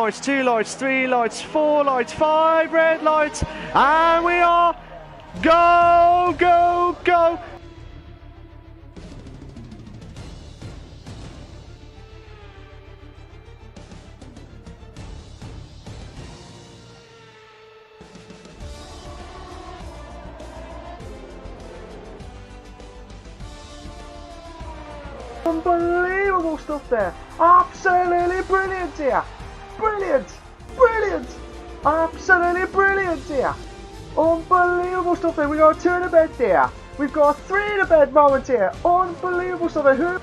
lights, 2 lights, 3 lights, 4 lights, 5 red lights, and we are go, go, go. Unbelievable stuff there. Absolutely brilliant here. Brilliant. Brilliant. Absolutely brilliant here. Unbelievable stuff there. We got 2 in the bed there. We've got 3 in the bed moment here. Unbelievable stuff there.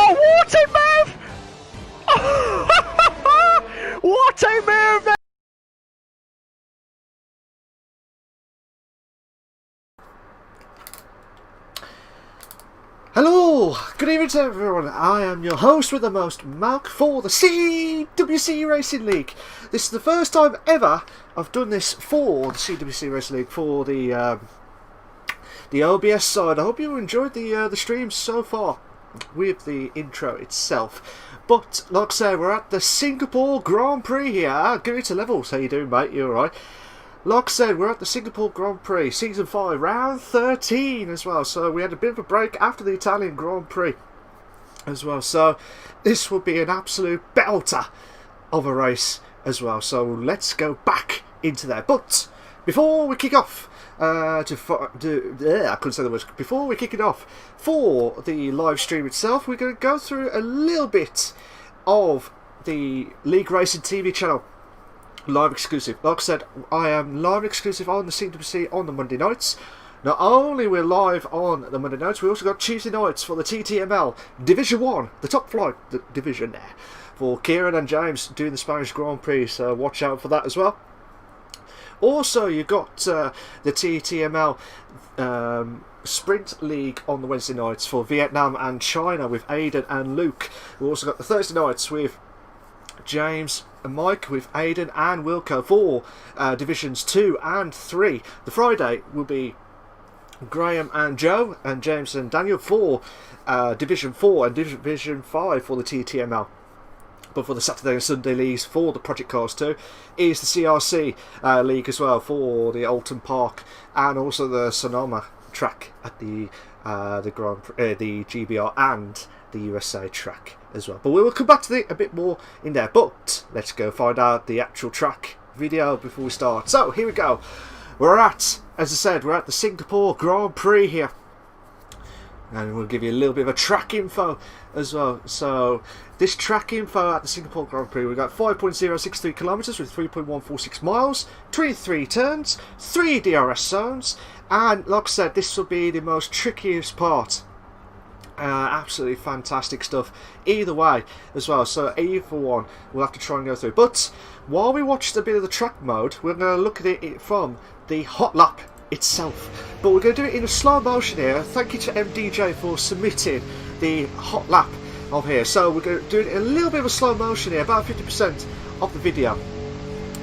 What a move! What a move! Hello, good evening to everyone. I am your host with the most, Mark, for the CWC Racing League. This is the first time ever I've done this for the CWC Racing League, for the OBS side. I hope you enjoyed the stream so far with the intro itself. But like I said, we're at the Singapore Grand Prix here. Give it to Levels. How you doing, mate? You alright? Like I said, we're at the Singapore Grand Prix, Season 5, Round 13 as well. So we had a bit of a break after the Italian Grand Prix as well. So this will be an absolute belter of a race as well. So let's go back into there. But before we kick off, I couldn't say the words. Before we kick it off for the live stream itself, we're going to go through a little bit of the League Racing TV channel live exclusive. Like I said, I am live exclusive on the CWC on the Monday nights. Not only we're live on the Monday nights, we also got Tuesday nights for the TTML Division 1, the top flight division there, for Kieran and James doing the Spanish Grand Prix, so watch out for that as well. Also, you've got the TTML Sprint League on the Wednesday nights for Vietnam and China with Aidan and Luke. We've also got the Thursday nights with James and Mike, with Aidan and Wilco for Divisions 2 and 3. The Friday will be Graham and Joe, and James and Daniel for Division 4 and Division 5 for the TTML. But for the Saturday and Sunday leagues for the Project Cars 2 is the CRC league as well for the Alton Park and also the Sonoma track at the GBR and the USA track as well. But we will come back to a bit more in there. But let's go find out the actual track video before we start. So here we go. We're at, as I said, we're at the Singapore Grand Prix here. And we'll give you a little bit of a track info as well. So this track info at the Singapore Grand Prix, we've got 5.063 kilometres with 3.146 miles, 23 turns, 3 DRS zones, and like I said, this will be the most trickiest part. Absolutely fantastic stuff either way as well. So either one we'll have to try and go through. But while we watch a bit of the track mode, we're going to look at it from the hot lap itself, but we're going to do it in a slow motion here. Thank you to MDJ for submitting the hot lap of here. So we're going to do it in a little bit of a slow motion here, about 50% of the video,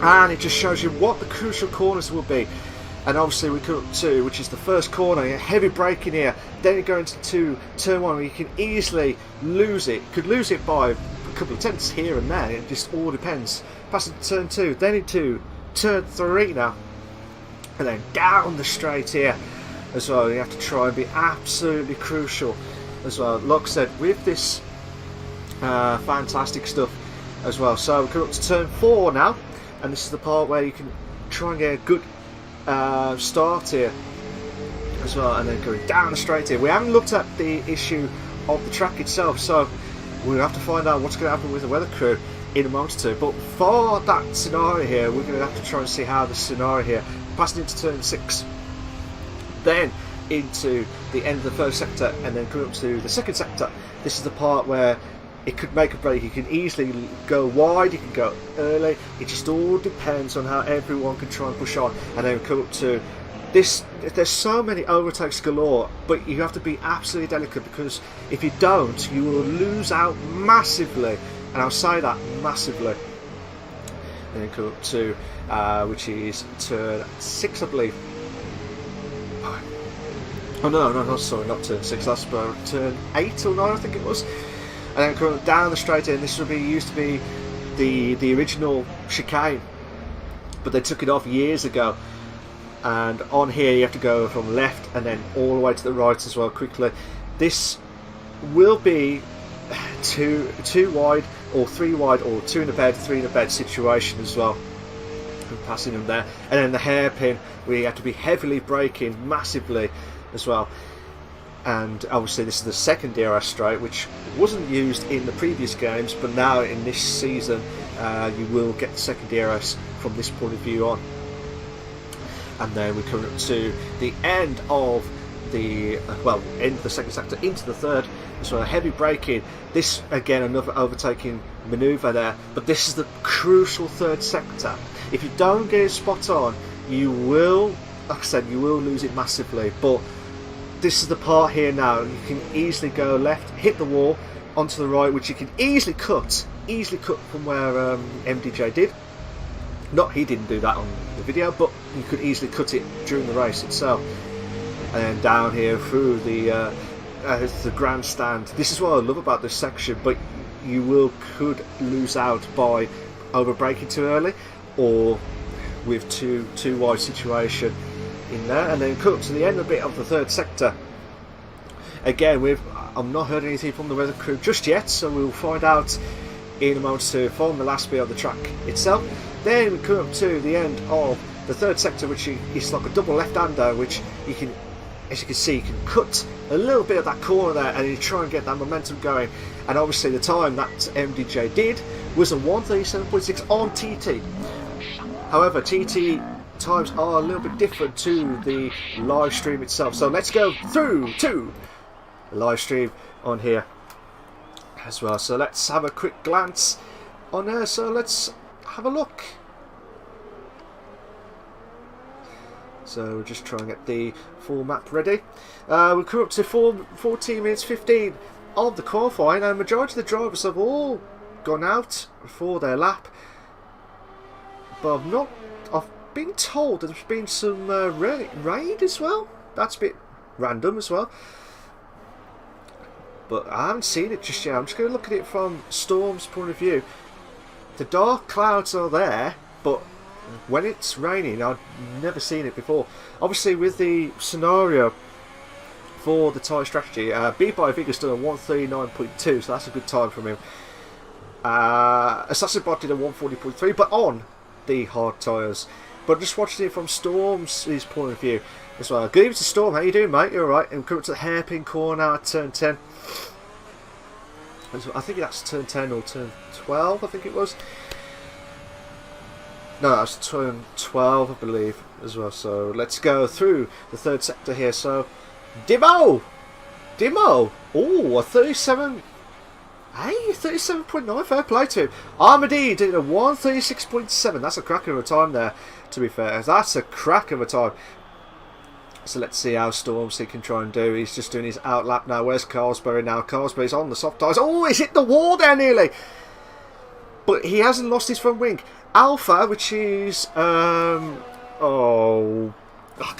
and it just shows you what the crucial corners will be. And obviously we come up to, which is the first corner, heavy braking here, then you go into turn 1 where you can easily lose it. Could lose it by a couple of tenths here and there, it just all depends. Passing to turn 2, then into turn 3 now, and then down the straight here as well. You have to try and be absolutely crucial as well. Like I said, with this fantastic stuff as well. So we come up to turn 4 now, and this is the part where you can try and get a good start here as well, and then going down the straight here. We haven't looked at the issue of the track itself, so we'll have to find out what's going to happen with the weather crew in a moment or two. But for that scenario here, we're going to have to try and see how the scenario here, passing into turn 6, then into the end of the first sector, and then coming up to the second sector. This is the part where it could make a break. You can easily go wide, you can go early. It just all depends on how everyone can try and push on. And then come up to there's so many overtakes galore, but you have to be absolutely delicate, because if you don't, you will lose out massively, and I'll say that massively. And then come up to which is turn 6, I believe. Oh no, sorry, not turn 6. That's turn 8 or 9, I think it was. And then come down the straight in. This used to be the original chicane, but they took it off years ago. And on here you have to go from left and then all the way to the right as well quickly. This will be two wide or 3 wide, or 2 in a bed, 3 in a bed situation as well. And passing them there, and then the hairpin where you have to be heavily braking massively as well. And obviously this is the second DRS straight, which wasn't used in the previous games, but now in this season you will get the second DRS from this point of view on. And then we're coming up to the end of the end of the second sector into the third. So heavy braking. This again another overtaking manoeuvre there, but this is the crucial third sector. If you don't get it spot on, you will, like I said, you will lose it massively. But this is the part here now. You can easily go left, hit the wall, onto the right, which you can easily cut from where MDJ did. Not he didn't do that on the video, but you could easily cut it during the race itself. And then down here through the grandstand. This is what I love about this section, but you could lose out by over braking too early, or with too wide situation in there. And then cut up to the end a bit of the third sector. Again, I've not heard anything from the weather crew just yet, so we'll find out in a moment to form the last bit of the track itself. Then we come up to the end of the third sector, which is like a double left-hander, which you can, as you can see, you can cut a little bit of that corner there, and you try and get that momentum going. And obviously the time that MDJ did was a 1:37.6 on TT. However, TT times are a little bit different to the live stream itself. So let's go through to the live stream on here as well. So let's have a quick glance on there. So let's have a look. So we'll just try and get the full map ready. We'll come up to 14 minutes 15 of the qualifying, and the majority of the drivers have all gone out for their lap. But I've been told that there's been some rain as well. That's a bit random as well. But I haven't seen it just yet. I'm just going to look at it from Storm's point of view. The dark clouds are there, but when it's raining, I've never seen it before. Obviously, with the scenario for the tyre strategy, Beat by Vigor's done a 1:39.2, so that's a good time from him. Assassinbot did a 1:40.3, but on the hard tyres. But just watching it from Storm's point of view as well. Good evening to Storm, how you doing, mate? You alright? And we're coming up to the hairpin corner at turn 10. I think that's turn 10 or turn 12, I think it was. No, that's turn 12, I believe, as well. So let's go through the third sector here. So, Dimo! Oh, a 37. Hey, 37.9, fair play to him. Armady did a 1:36.7. That's a crack of a time there, to be fair. That's a crack of a time. So let's see how Stormzy can try and do. He's just doing his outlap now. Where's Carlsberry now? Carlsberry's on the soft tyres. Oh, he's hit the wall there nearly. But he hasn't lost his front wing. Alpha, which is... I can't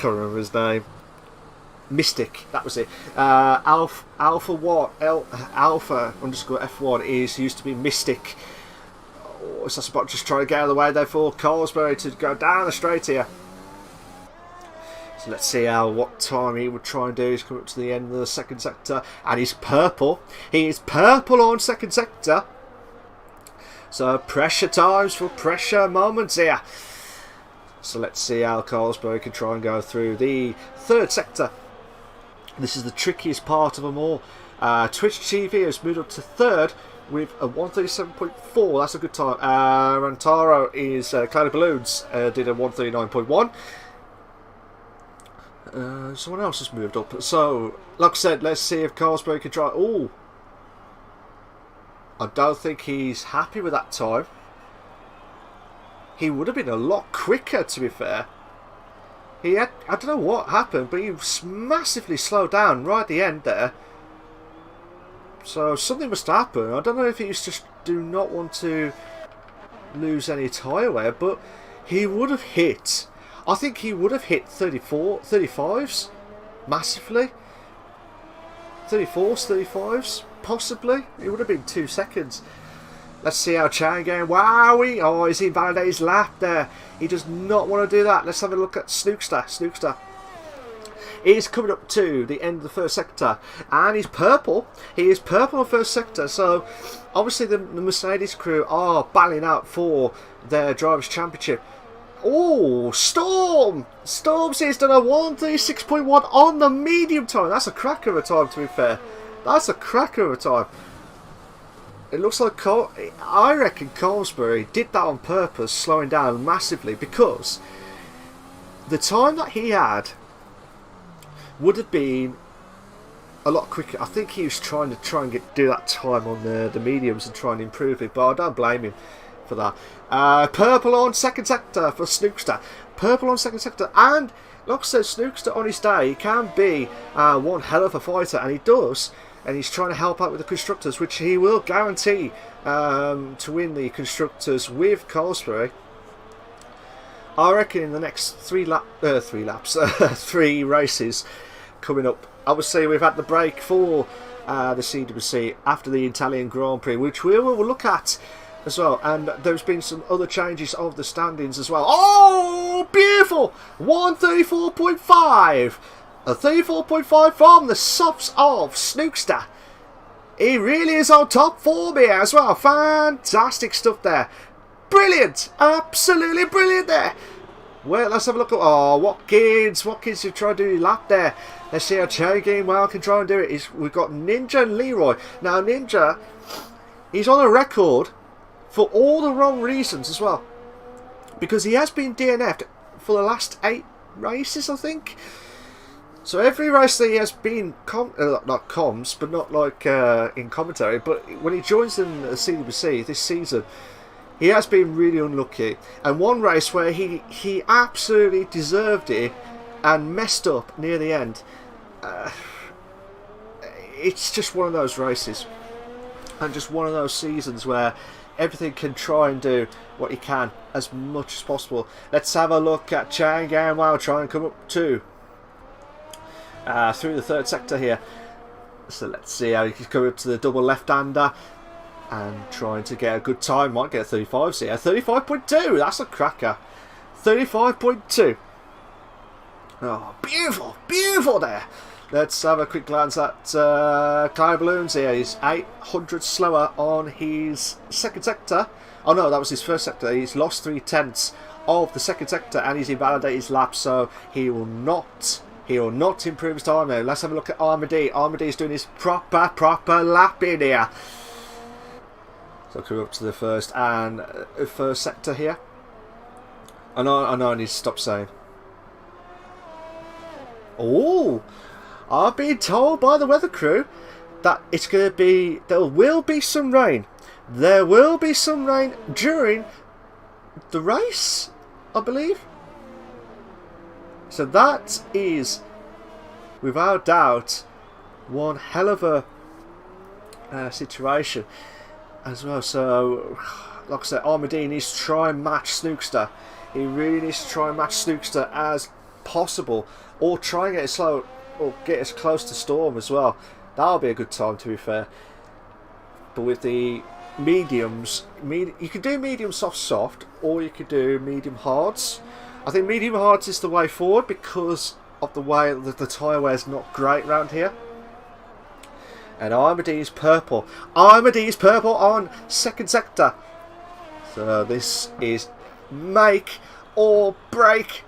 remember his name. Mystic, that was it. Alpha what? Alpha underscore F1 used to be Mystic. Oh, so that's about just trying to get out of the way there for Carlsberry to go down the straight here. So let's see what time he would try and do. He's coming up to the end of the second sector, and he's purple. He is purple on second sector. So pressure times for pressure moments here. So let's see how Carlsberg can try and go through the third sector. This is the trickiest part of them all. Twitch TV has moved up to third with a 1:37.4. That's a good time. Rantaro is Cloud of Balloons did a 1:39.1. Someone else has moved up. So, like I said, let's see if Carlsberg can try. Oh, I don't think he's happy with that time. He would have been a lot quicker, to be fair. I don't know what happened, but he massively slowed down right at the end there. So something must happen. I don't know if he's just do not want to lose any tyre wear, but he would have hit. I think he would have hit 35s massively. 34s, 35s, possibly. It would have been 2 seconds. Let's see how Chang going. Wowie! Oh, he's invalidated his lap there. He does not want to do that. Let's have a look at Snookster. Snookster is coming up to the end of the first sector, and he's purple. He is purple on first sector, so obviously the Mercedes crew are battling out for their Drivers' Championship. Oh, Storm! Storm's has done a 136.1 on the medium time. That's a cracker of a time, to be fair. That's a cracker of a time. It looks like I reckon Colmesbury did that on purpose, slowing down massively, because the time that he had would have been a lot quicker. I think he was trying to do that time on the mediums and try and improve it, but I don't blame him for that. Purple on second sector for Snookster. Purple on second sector, and like I said, Snookster on his day, he can be one hell of a fighter, and he does. And he's trying to help out with the constructors, which he will guarantee to win the constructors with Colesbury. I reckon in the next 3 races coming up. Obviously, we've had the break for the CWC after the Italian Grand Prix, which we will look at as well. And there's been some other changes of the standings as well. Oh, beautiful! 134.5. A 34.5 from the softs of Snookster. He really is on top form here as well. Fantastic stuff there. Brilliant. Absolutely brilliant there. Well, let's have a look at... Oh, Watkins have tried to do a lap there. Let's see how Cherry Well can try and do it. We've got Ninja and Leroy. Now, Ninja, he's on a record for all the wrong reasons as well. Because he has been DNF'd for the last 8 races, I think. So every race that he has been, not comms, but not like in commentary, but when he joins in the CWC this season, he has been really unlucky. And one race where he absolutely deserved it and messed up near the end. It's just one of those races. And just one of those seasons where everything can try and do what he can as much as possible. Let's have a look at Chang Gan Wow try and come up to through the third sector here. So let's see how he can come up to the double left-hander and trying to get a good time. Might get 35s here. 35.2, that's a cracker. 35.2. Oh, beautiful, beautiful there. Let's have a quick glance at Cloud Balloons here. He's 800 slower on his second sector. Oh no, that was his first sector. He's lost 3/10 of the second sector and he's invalidated his lap, so he will not improve his time now. Let's have a look at Armady. Armady's doing his proper lap in here. So coming up to the first sector here. I know I need to stop saying. Oh, I've been told by the weather crew that it's going to be, there will be some rain. There will be some rain during the race, I believe. So that is, without doubt, one hell of a situation as well. So, like I said, Armadine needs to try and match Snookster. He really needs to try and match Snookster as possible, or try and get it slow, or get as close to Storm as well. That'll be a good time, to be fair. But with the mediums, you could do medium soft, or you could do medium hards. I think medium hards is the way forward because of the way that the tyre wear is not great around here. And Armady's purple. Armady's purple on second sector. So this is make or break.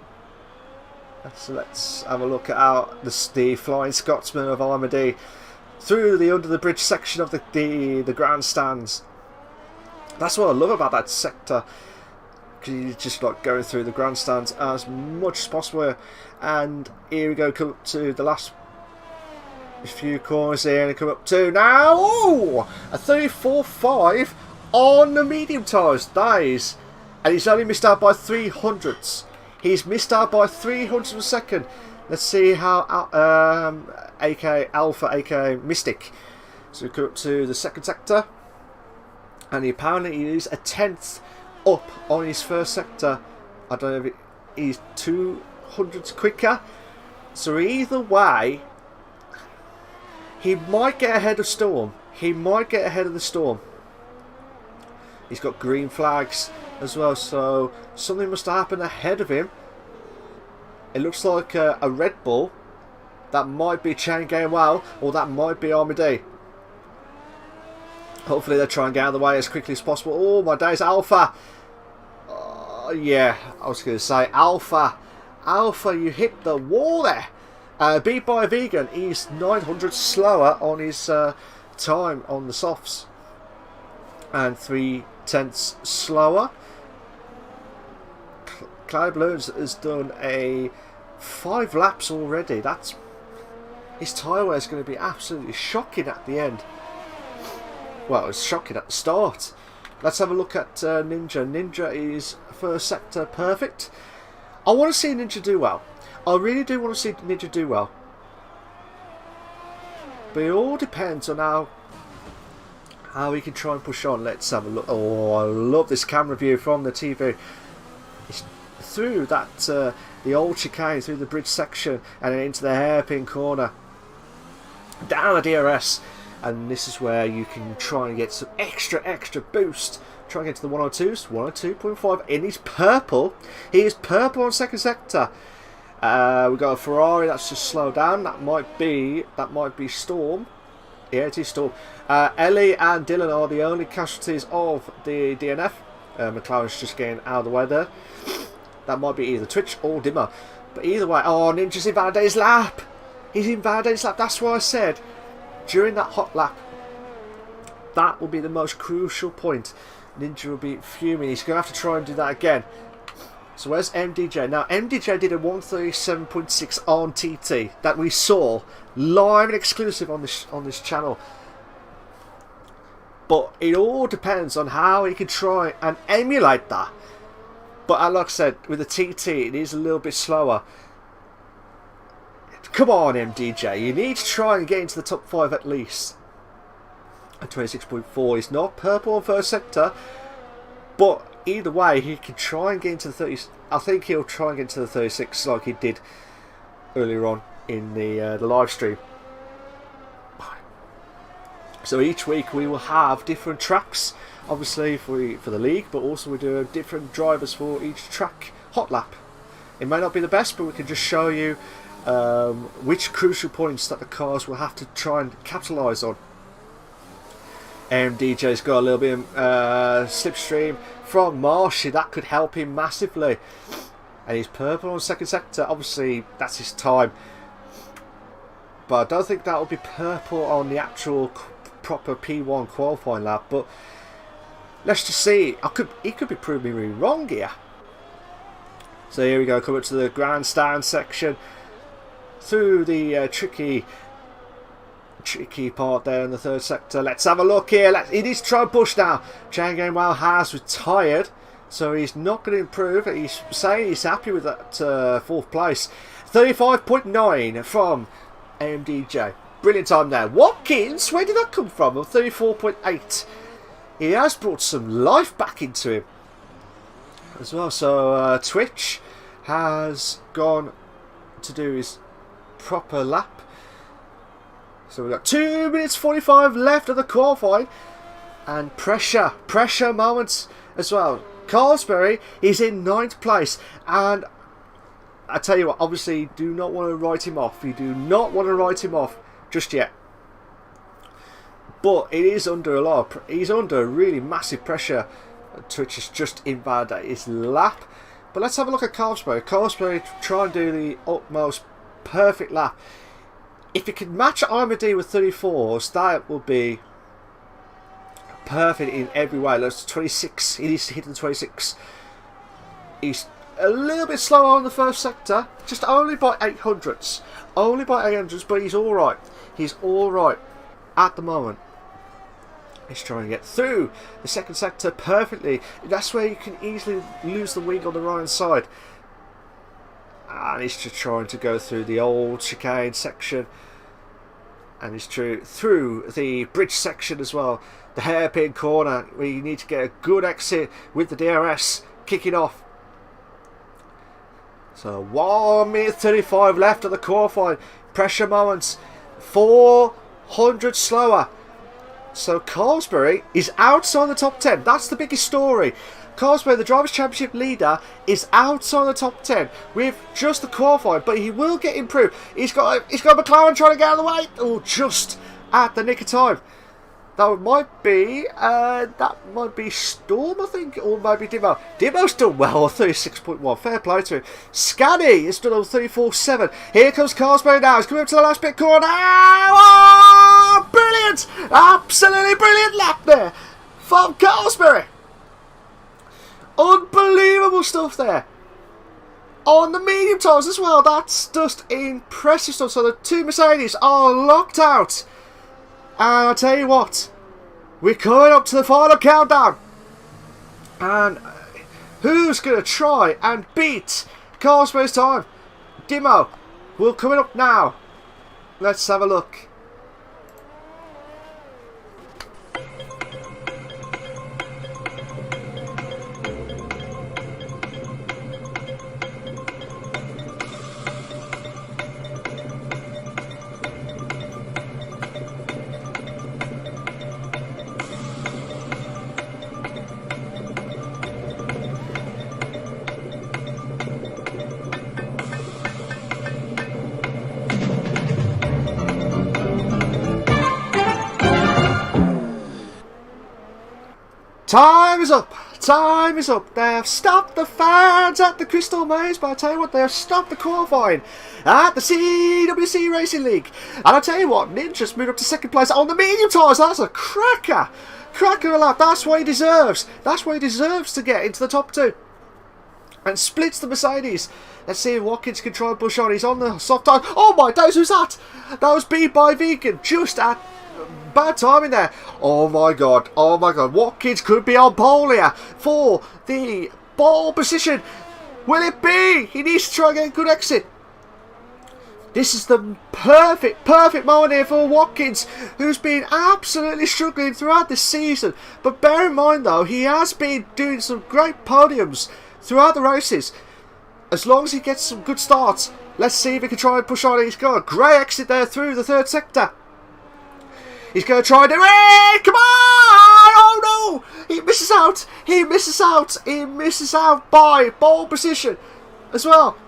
So let's have a look at the Flying Scotsman of Armady through the under the bridge section of the grandstands. That's what I love about that sector. You just like going through the grandstands as much as possible. And here we go, come up to the last few corners here and come up to now. Ooh, a 34.5 on the medium tyres. That is, and he's only missed out by 300ths. He's missed out by 300 of a second. Let's see how aka Alpha, aka Mystic. So we go up to the second sector, and he apparently is a tenth up on his first sector. I don't know if he's 200 quicker. So either way, he might get ahead of Storm. He might get ahead of the Storm. He's got green flags as well, so something must happen ahead of him. It looks like a Red Bull. That might be Chain Game Wow, or that might be Armady. Hopefully they'll try and get out of the way as quickly as possible. Oh my days, Alpha. Yeah, I was going to say Alpha. Alpha, you hit the wall there. Beat by a vegan. He's 900 slower on his time on the softs, and 3/10 slower. Cloud Balloons has done a 5 laps already. That's his tyre wear is going to be absolutely shocking at the end. Well, it's shocking at the start. Let's have a look at Ninja. Ninja is first sector perfect. I want to see Ninja do well. I really do want to see Ninja do well. But it all depends on how he can try and push on. Let's have a look. Oh, I love this camera view from the TV. It's through that the old chicane, through the bridge section, and then into the hairpin corner, down the DRS, and this is where you can try and get some extra boost. Try and get to the 102s, 102.5, and he's purple. He is purple on second sector. We've got a Ferrari that's just slowed down. That might be Storm. Yeah, it is Storm. Ellie and Dylan are the only casualties of the DNF. McLaren's just getting out of the way there. That might be either Twitch or Dimmer. But either way, oh, Ninja's in Vanday's lap. He's in Vanday's lap. That's why I said during that hot lap, that will be the most crucial point. Ninja will be fuming. He's going to have to try and do that again. So where's MDJ? Now, MDJ did a 137.6 on TT that we saw live and exclusive on this channel. But it all depends on how he can try and emulate that. But like I said, with the TT, it is a little bit slower. Come on, MDJ. You need to try and get into the top 5 at least. At 26.4, he's not purple on first sector. But either way, he can try and get into the 30. I think he'll try and get into the 36 like he did earlier on in the live stream. So each week we will have different tracks, obviously for the league, but also we do different drivers for each track hot lap. It may not be the best, but we can just show you which crucial points that the cars will have to try and capitalise on. DJ's got a little bit of slipstream from Marshy. That could help him massively. And he's purple on second sector. Obviously, that's his time. But I don't think that will be purple on the actual proper P1 qualifying lap. But let's just see. He could be proving me wrong here. So here we go. Come up to the grandstand section. Through the tricky part there in the third sector. Let's have a look here. He needs to try and push now. Chain Game Wow has retired, so he's not going to improve. He's saying he's happy with that fourth place. 35.9 from AMDJ. Brilliant time there. Watkins, where did that come from? 34.8. He has brought some life back into him as well. So Twitch has gone to do his proper lap. So we've got 2 minutes 45 left of the qualifying, and pressure moments as well. Carlsberry is in 9th place, and I tell you what, obviously do not want to write him off. You do not want to write him off just yet. But it is under he's under really massive pressure. Twitch is just invalidated his lap. But let's have a look at Carlsberry. Carlsberry try and do the utmost perfect lap. If it can match Armady with 34s, that will be perfect in every way. That's 26. He needs to hit the 26. He's a little bit slower on the first sector, just only by 800s. Only by 800s, but he's alright. He's alright at the moment. He's trying to get through the second sector perfectly. That's where you can easily lose the wing on the right hand side. And he's just trying to go through the old chicane section. And he's through the bridge section as well. The hairpin corner where you need to get a good exit with the DRS kicking off. So 1 minute 35 left of the qualifying. Pressure moments. 400 slower. So Carlsberg is outside the top 10. That's the biggest story. Carlsberg, the Drivers' Championship leader, is outside the top 10 with just the qualifying, but he will get improved. He's got McLaren trying to get out of the way. Oh, just at the nick of time. That might be Storm, I think, or maybe Dimo. Dimo's done well, 36.1. Fair play to him. Scanney is done on 34.7. Here comes Carlsberg now. He's coming up to the last pit corner. Oh, brilliant! Absolutely brilliant lap there from Carlsberg. Unbelievable stuff there. On the medium tyres as well. That's just impressive stuff. So the two Mercedes are locked out. And I'll tell you what, we're coming up to the final countdown. And who's going to try and beat Carlsberg's time? Dimo, we're coming up now. Let's have a look. Time is up! Time is up! They have stopped the fans at the Crystal Maze, but I tell you what, they have stopped the qualifying at the CWC Racing League. And I tell you what, Ninja's moved up to second place on the medium tyres. That's a cracker! Cracker of a lap. That's what he deserves. That's what he deserves to get into the top two. And splits the Mercedes. Let's see if Watkins can try and push on. He's on the soft tyre. Oh my days, who's that? That was Beat by Vegan, just at bad timing there. Oh my god, oh my god. Watkins could be on pole here for the pole position. Will it be? He needs to try and get a good exit. This is the perfect moment here for Watkins, who's been absolutely struggling throughout this season. But bear in mind though, he has been doing some great podiums throughout the races. As long as he gets some good starts, let's see if he can try and push on. He's got a great exit there through the third sector. He's going to try and do it! Come on! Oh no! He misses out! He misses out! He misses out by pole position as well.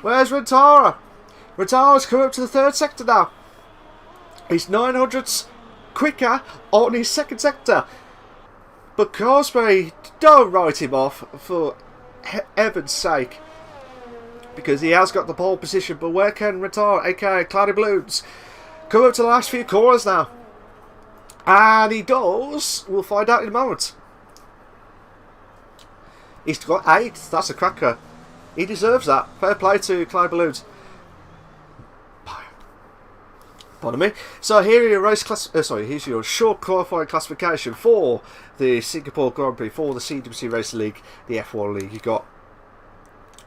Where's Rentara? Rentara's come up to the third sector now. He's 900ths quicker on his second sector. But Cosby, don't write him off for heaven's sake. Because he has got the pole position. But where can Rentara, aka Cloudy Balloons, come up to the last few corners now? And he does. We'll find out in a moment. He's got 8th. That's a cracker. He deserves that. Fair play to Clyde Balloons. Pardon me. So here are your race class. Here's your short qualifying classification for the Singapore Grand Prix, for the CWC Racing League, the F1 League. You got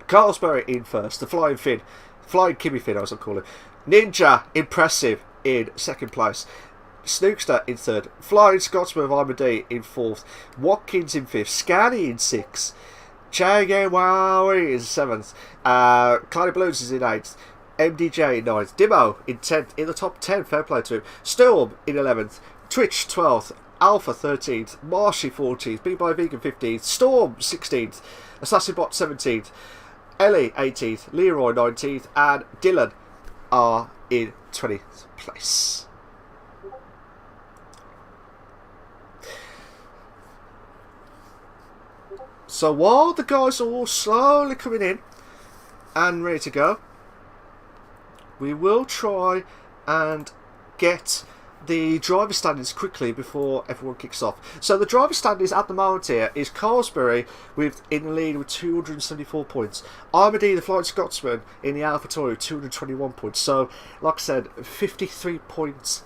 Carlsberg in first, the Flying Finn, Flying Kimmy Finn, as I call it. Ninja, impressive, in second place. Snookster in third. Flying Scotsman of Armadee in fourth. Watkins in fifth. Scanney in sixth. Chage Wowie in seventh. Cloudy Balloons is in eighth. MDJ in ninth. Dimo in 10th. In the top 10, fair play to him. Storm in 11th. Twitch 12th. Alpha 13th. Marshy 14th. Be by Vegan 15th. Storm 16th. Assassinbot 17th. Ellie 18th. Leroy 19th. And Dylan are in 20th place. So while the guys are all slowly coming in and ready to go, we will try and get the driver standings quickly before everyone kicks off. So the driver standings at the moment here is Carlsberg in the lead with 274 points. Armadee, the Flying Scotsman, in the AlphaTauri with 221 points. So, like I said, 53 points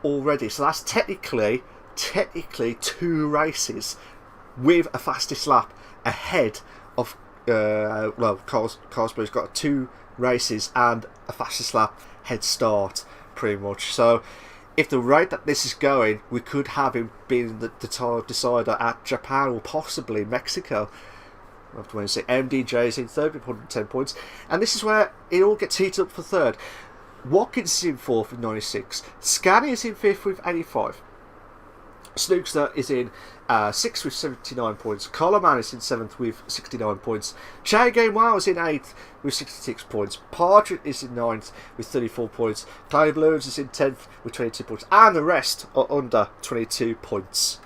already. So that's technically 2 races with a fastest lap ahead of Carlsberg's got 2 races and a fastest lap head start, pretty much. So if the rate that this is going, we could have him being the time decider at Japan or possibly Mexico. We'll have to wait and see. MDJ is in third with 110 points, and this is where it all gets heated up for third. Watkins is in fourth with 96. Scanny is in fifth with 85. Snookster is in 6th with 79 points. Coleman is in 7th with 69 points. Che Game Wow is in 8th with 66 points. Partridge is in 9th with 34 points. Clay Balloons is in 10th with 22 points. And the rest are under 22 points.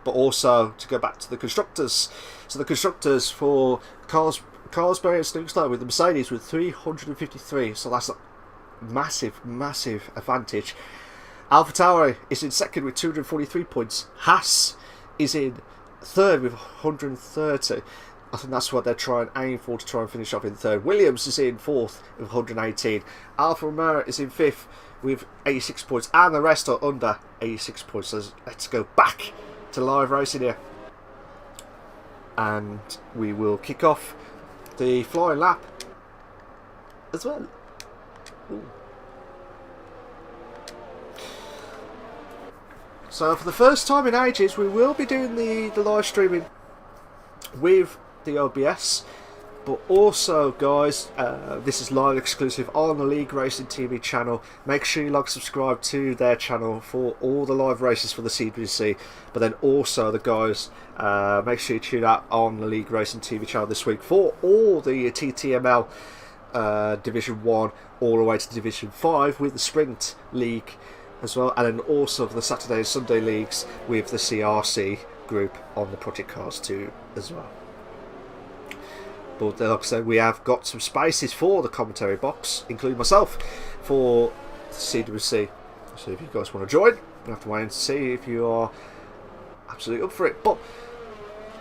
But also, to go back to the constructors. So the constructors for Carlsberg and Snookster with the Mercedes with 353. So that's a massive advantage. AlphaTauri is in second with 243 points. Haas is in third with 130. I think that's what they're trying aim for, to try and finish off in third. Williams is in fourth with 118. Alfa Romeo is in fifth with 86 points, and the rest are under 86 points. So let's go back to live racing here, and we will kick off the flying lap as well. Ooh. So for the first time in ages, we will be doing the live streaming with the OBS, but also, guys, this is live exclusive on the League Racing TV channel. Make sure you like, subscribe to their channel for all the live races for the CWC, but then also the guys, make sure you tune out on the League Racing TV channel this week for all the TTML Division 1 all the way to Division 5 with the Sprint League as well, and then also for the Saturday and Sunday leagues with the CRC group on the Project Cars 2 as well. But like I said, we have got some spaces for the commentary box, including myself, for the CWC. So if you guys want to join, we'll have to wait and see if you are absolutely up for it. But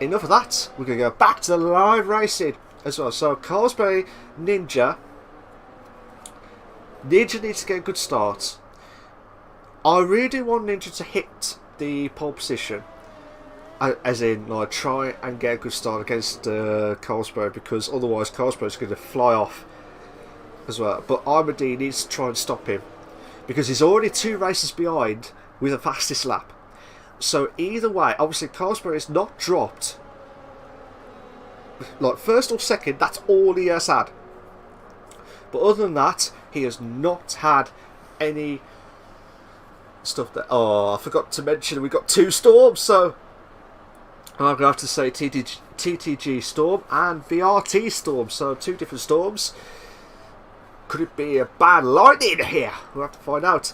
enough of that, we're going to go back to the live racing as well. So Carlsberg Ninja needs to get a good start. I really do want Ninja to hit the pole position, as in, like, try and get a good start against Carlsberg, because otherwise Carlsberg's going to fly off as well. But Armady needs to try and stop him, because he's already 2 races behind with the fastest lap. So either way, obviously Carlsberg is not dropped, like first or second, that's all he has had. But other than that, he has not had any stuff that... Oh, I forgot to mention we got 2 storms, so I'm going to have to say TTG storm and VRT storm, so 2 different storms. Could it be a bad lightning here? We'll have to find out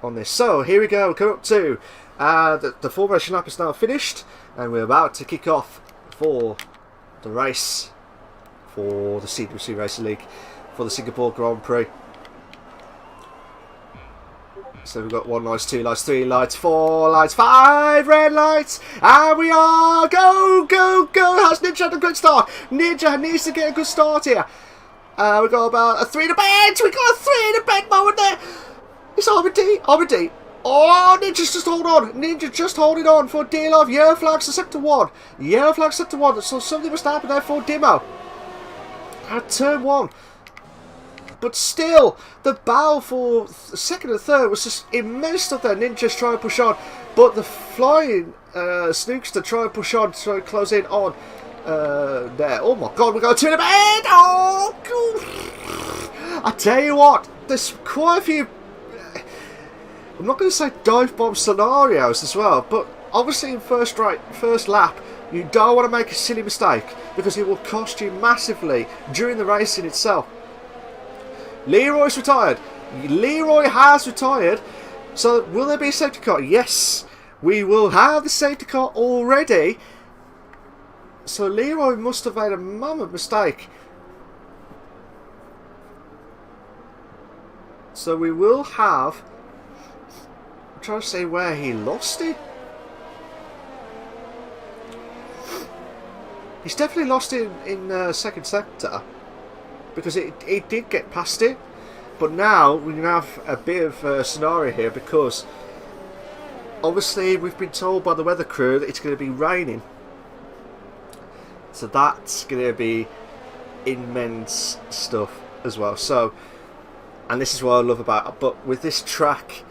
on this. So here we go, come up to the formation lap is now finished, and we're about to kick off for the race for the CWC Racing League for the Singapore Grand Prix. So we've got 1 light, 2 lights, 3 lights, 4 lights, 5 red lights, and we are go. Has Ninja had a good start? Ninja needs to get a good start here. We got about a 3 to bed. We got a 3 to bed moment there. It's Armady. Oh, Ninja's just hold on. Ninja just holding on for dear love. Yellow flags to sector 1. Yellow flags sector 1. So something must happen there for Dimo at turn 1. But still, the battle for second and third was just immense stuff there. Ninja's trying to push on, but the flying Snookster trying to push on, trying to close in on there. Oh my God, we're going to the bed! Oh, God. I tell you what, there's quite a few... I'm not going to say dive bomb scenarios as well, but obviously in first lap, you don't want to make a silly mistake, because it will cost you massively during the racing itself. Leroy's retired. Leroy has retired. So will there be a safety car? Yes, we will have the safety car already. So Leroy must have made a mammoth mistake. So we will have... I'm trying to say where he lost it. He's definitely lost it in second sector, because it did get past it. But now we're going to have a bit of a scenario here, because obviously we've been told by the weather crew that it's going to be raining So that's going to be immense stuff as well. So, and this is what I love about it. But with this track,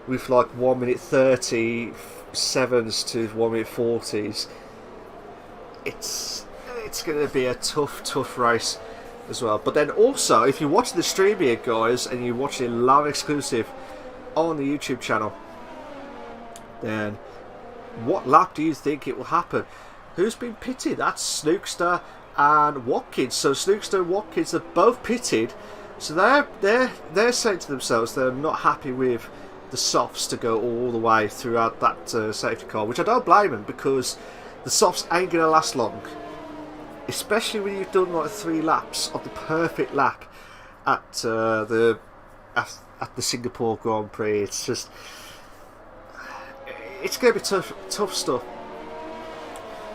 with like 1 minute 30 sevens to 1 minute 40s, it's going to be a tough race as well. But then also, if you're watching the stream here, guys, and you're watching live exclusive on the YouTube channel, then what lap do you think it will happen? Who's been pitted? That's Snookster and Watkins. So Snookster and Watkins are both pitted. So they're saying to themselves they're not happy with the softs to go all the way throughout that safety car, which I don't blame them, because the softs ain't going to last long, especially when you've done like 3 laps of the perfect lap at the Singapore Grand Prix. It's just, it's going to be tough stuff.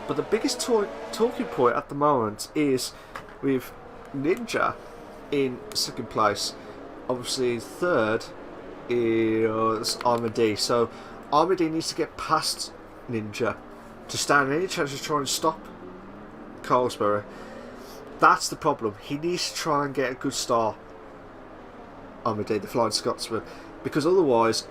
But the biggest talking point at the moment is with Ninja in 2nd place. Obviously 3rd is Armady. So Armady needs to get past Ninja to stand any chance of trying to stop Carlsberg. That's the problem. He needs to try and get a good start, Armady, the Flying Scotsman, because otherwise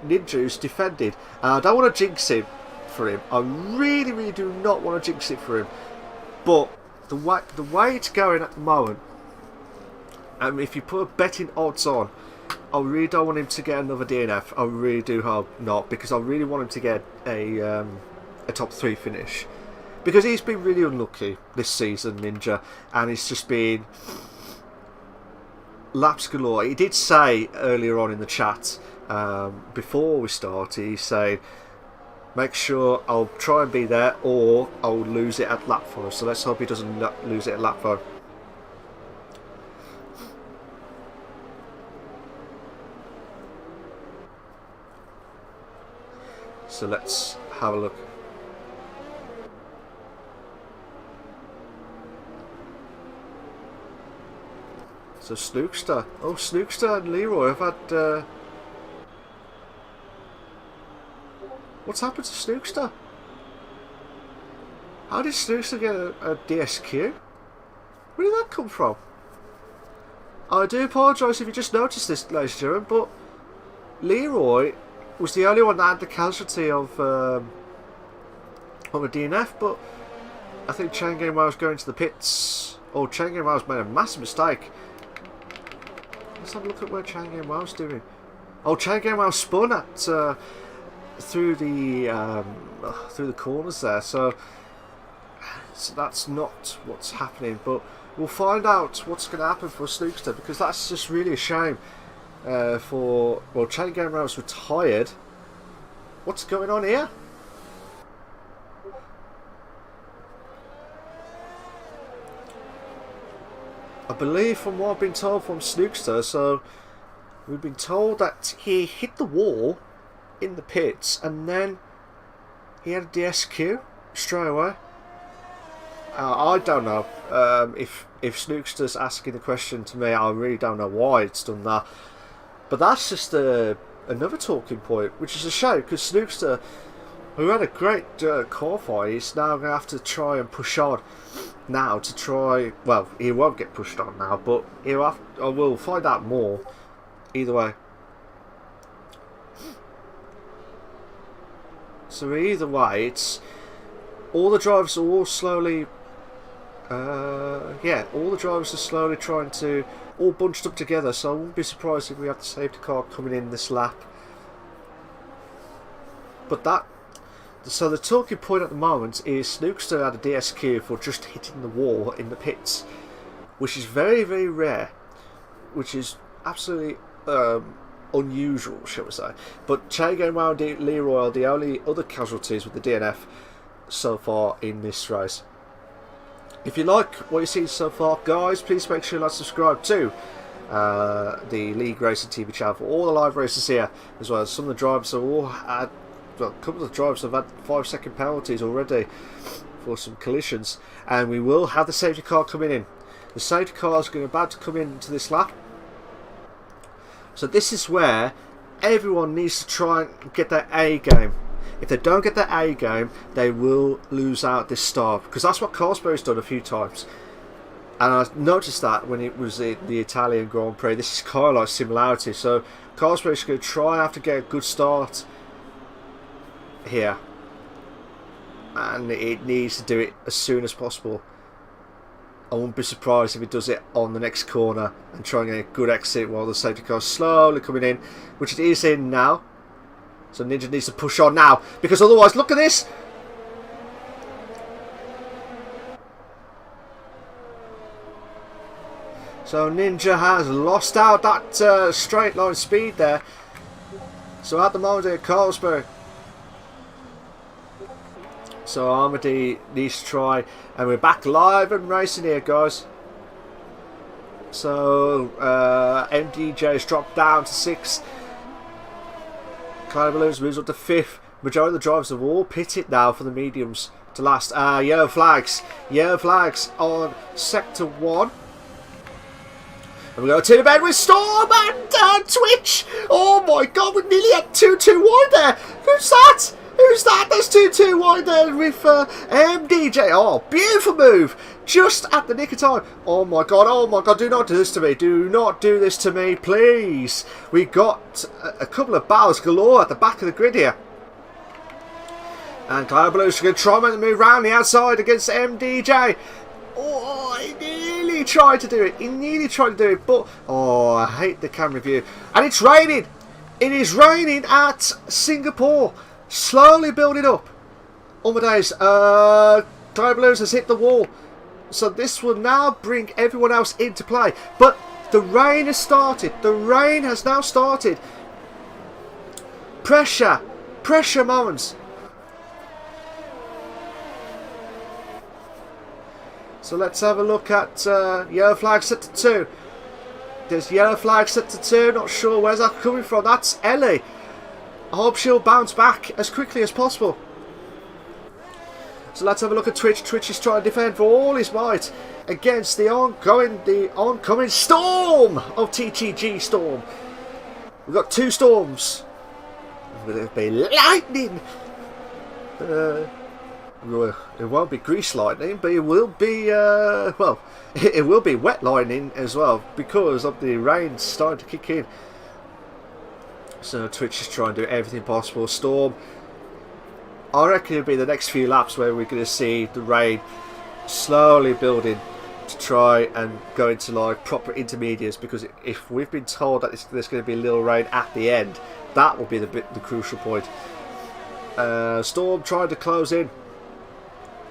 Ninja's defended. And I don't want to jinx him for him. I really do not want to jinx it for him. But the way it's going at the moment, and if you put betting odds on, I really don't want him to get another DNF. I really do hope not, because I really want him to get a top 3 finish, because he's been really unlucky this season, Ninja, and it's just been laps galore. He did say earlier on in the chat, before we started, he said, make sure I'll try and be there or I'll lose it at lap 4. So let's hope he doesn't lose it at lap 4. So let's have a look. So Snookster. Oh, Snookster and Leroy have had... What's happened to Snookster? How did Snookster get a DSQ? Where did that come from? I do apologise if you just noticed this, ladies and gentlemen, but Leroy was the only one that had the casualty of a DNF, but I think Chain Game was going to the pits. Oh, Chain Game was made a massive mistake. Let's have a look at where Chain Game was doing. Oh, Chain Game was spun at through the corners there, so that's not what's happening. But we'll find out what's going to happen for Snookster, because that's just really a shame. Well, Chain Game was retired. What's going on here? I believe, from what I've been told from Snookster, so we've been told that he hit the wall in the pits and then he had a DSQ straight away. I don't know if Snookster's asking the question to me. I really don't know why it's done that, but that's just another talking point, which is a shame, because Snookster, who had a great qualify, is now going to have to try and push on now to try. Well, he won't get pushed on now, but I will find out more either way. So either way, it's all the drivers are all slowly. All the drivers are slowly trying to all bunched up together. So I wouldn't be surprised if we have the safety car coming in this lap. But so the talking point at the moment is Snookster had a DSQ for just hitting the wall in the pits, which is very rare, which is absolutely unusual, shall we say. But Chain Game and Leroy are the only other casualties with the DNF so far in this race. If you like what you've seen so far, guys, please make sure you like, subscribe to the League Racing TV channel for all the live races here, as well as some of the drivers have all had. Well, a couple of the drivers have had 5-second penalties already for some collisions, and we will have the safety car coming in. The safety car is about to come into this lap. So this is where everyone needs to try and get their A game If they don't get their A game, they will lose out this start, because that's what Carlsberg's done a few times. And I noticed that when it was the Italian Grand Prix. This is kind of like similarity. So Carlsberg's going to try to get a good start here, and it needs to do it as soon as possible. I wouldn't be surprised if it does it on the next corner and try and get a good exit while the safety car is slowly coming in, which it is in now. So Ninja needs to push on now, because otherwise, look at this. So Ninja has lost out that straight line speed there. So at the moment at Carlsberg. So Armady needs to try, and we're back live and racing here, guys. So MDJ has dropped down to 6th. Clyde Balloons moves up to 5th. Majority of the drivers have all pitted now for the mediums to last. Yellow flags on sector 1. And we go to the bed with Storm and Twitch. Oh my god, we're nearly at 2-2 wide there. Who's that? Who's that? That's 2-2 wide there with MDJ. Oh, beautiful move. Just at the nick of time. Oh my god, do not do this to me. Do not do this to me, please. We got a couple of battles galore at the back of the grid here. And Cloud Blues are going to try and make the move round the outside against MDJ. Oh, he nearly tried to do it. He nearly tried to do it, but oh, I hate the camera view. And it's raining. It is raining at Singapore. Slowly building up. Oh my days. Cloud Blues has hit the wall. So this will now bring everyone else into play. But the rain has started. The rain has now started. Pressure. Pressure moments. So let's have a look at yellow flag set to 2. There's yellow flag set to 2. Not sure where's that coming from. That's Ellie. I hope she'll bounce back as quickly as possible. So let's have a look at Twitch. Twitch is trying to defend for all his might against the oncoming storm of TTG Storm. We've got 2 storms. Will it be lightning? It won't be grease lightning, but it will be well, it will be wet lightning as well, because of the rain starting to kick in. So Twitch is trying to do everything possible. Storm, I reckon it'll be the next few laps where we're going to see the rain slowly building to try and go into like proper intermediates, because if we've been told that there's going to be a little rain at the end, that will be the crucial point. Storm trying to close in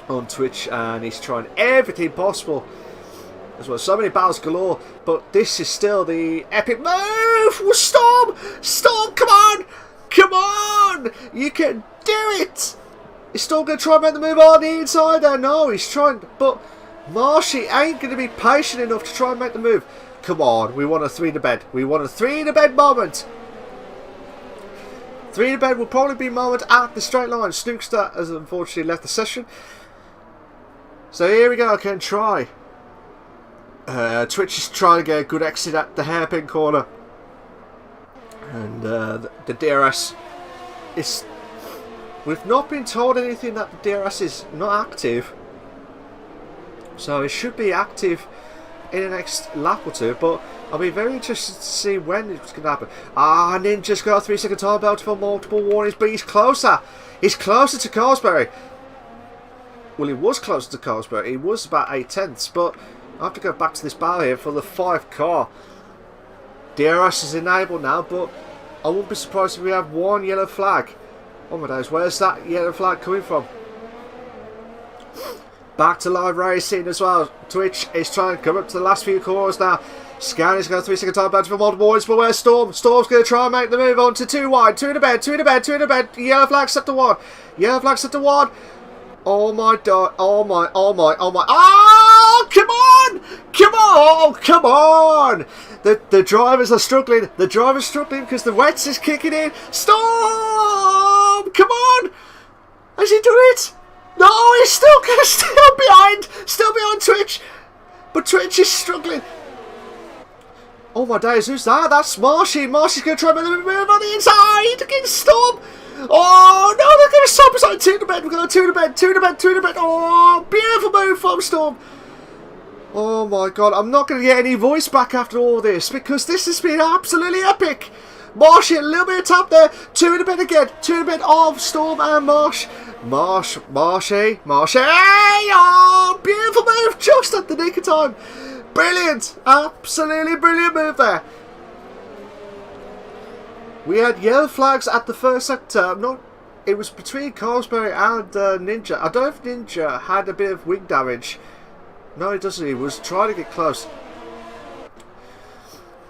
on Twitch, and he's trying everything possible as well. So many battles galore, but this is still the epic move. Storm, come on, you can do it. He's still going to try and make the move on the inside there. No, he's trying, but Marshy ain't going to be patient enough to try and make the move. Come on, we want a 3 to bed. We want a 3 to bed moment. 3 to bed will probably be a moment at the straight line. Snookster has unfortunately left the session. So here we go, can try. Twitch is trying to get a good exit at the hairpin corner. And the DRS is... We've not been told anything that the DRS is not active. So it should be active in the next lap or 2. But I'll be very interested to see when it's going to happen. Ninja's got a 3-second time belt for multiple warnings, but he's closer. He's closer to Carlsberg. Well, he was closer to Carlsberg. He was about 8/10ths, but I have to go back to this battle here for the 5 car. DRS is enabled now, but I wouldn't be surprised if we have 1 yellow flag. Oh my days, where's that yellow flag coming from? Back to live racing as well. Twitch is trying to come up to the last few corners now. Scanner's got a 3-second time bounty for multiple points, but where's Storm? Storm's going to try and make the move on to 2 wide. 2 in the bed, 2 in the bed, 2 in the bed. Yellow flag set to 1. Yellow flag set to 1. Oh my god, oh my. Oh, come on! The drivers are struggling. The driver's struggling because the wets is kicking in. Storm! Come on! Has he done it? No, he's still behind Twitch. But Twitch is struggling. Oh my days, who's that? That's Marshy. Marshy's going to try and make the move on the inside against Storm. Oh no, they're going to stop us like two to bed. We're going two to bed, two to bed, two to bed. Oh, beautiful move from Storm. Oh my god, I'm not going to get any voice back after all this because this has been absolutely epic. Marsh, a little bit of tap there. Two in the bed again. Two in the bed of Storm and Marsh. Marshy. Oh, beautiful move just at the nick of time. Brilliant. Absolutely brilliant move there. We had yellow flags at the first sector. It was between Carlsberry and Ninja. I don't know if Ninja had a bit of wing damage. No, he doesn't. He was trying to get close.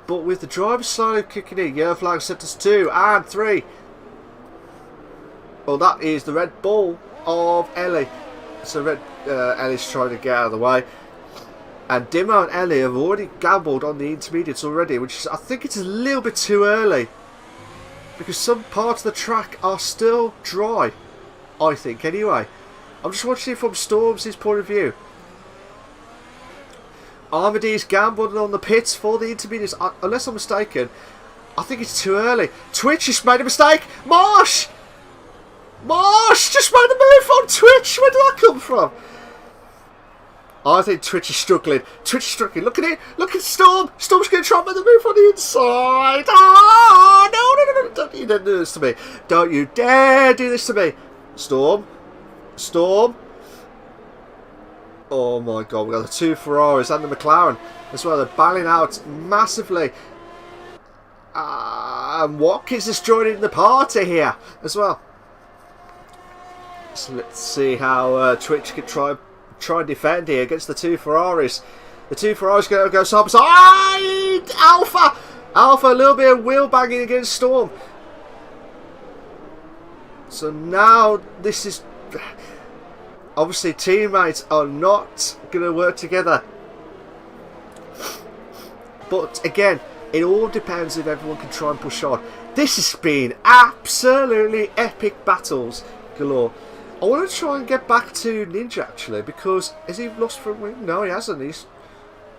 But with the driver slowly kicking in, yellow flag sectors 2 and 3. Well, that is the Red Bull of Ellie. So Ellie's trying to get out of the way. And Dimo and Ellie have already gambled on the intermediates already, which is, I think it's a little bit too early. Because some parts of the track are still dry. I think, anyway. I'm just watching it from Storm's point of view. Armidy's gambled on the pits for the intermediates. Unless I'm mistaken, I think it's too early. Twitch just made a mistake. Marsh just made a move on Twitch. Where did that come from? I think Twitch is struggling. Look at it. Look at Storm. Storm's going to try and make the move on the inside. Oh, no. Don't you dare do this to me. Don't you dare do this to me. Storm. Oh my god, we've got the two Ferraris and the McLaren as well. They're battling out massively. And Watkins is joining the party here as well. So let's see how Twitch can try and defend here against the two Ferraris. The two Ferraris going to go side by side. Alpha, a little bit of wheel banging against Storm. So now this is... Obviously, teammates are not going to work together. But again, it all depends if everyone can try and push on. This has been absolutely epic battles galore. I want to try and get back to Ninja actually, because has he lost front wing? No, he hasn't. He's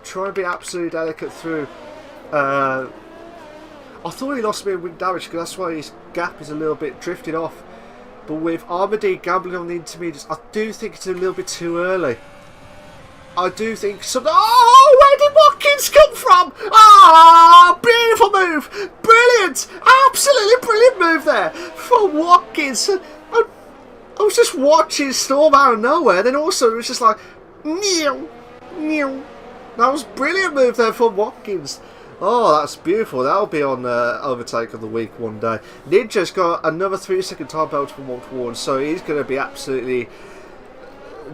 trying to be absolutely delicate through. I thought he lost me in wing damage because that's why his gap is a little bit drifted off. But with Armady gambling on the intermediates, I do think it's a little bit too early. I do think some... Oh, where did Watkins come from? Ah, beautiful move. Brilliant. Absolutely brilliant move there from Watkins. I was just watching Storm out of nowhere. Then also it was just like... Meow. That was a brilliant move there from Watkins. Oh, that's beautiful. That'll be on Overtake of the Week one day. Ninja's got another 3-second time belt from 1-1, so he's going to be absolutely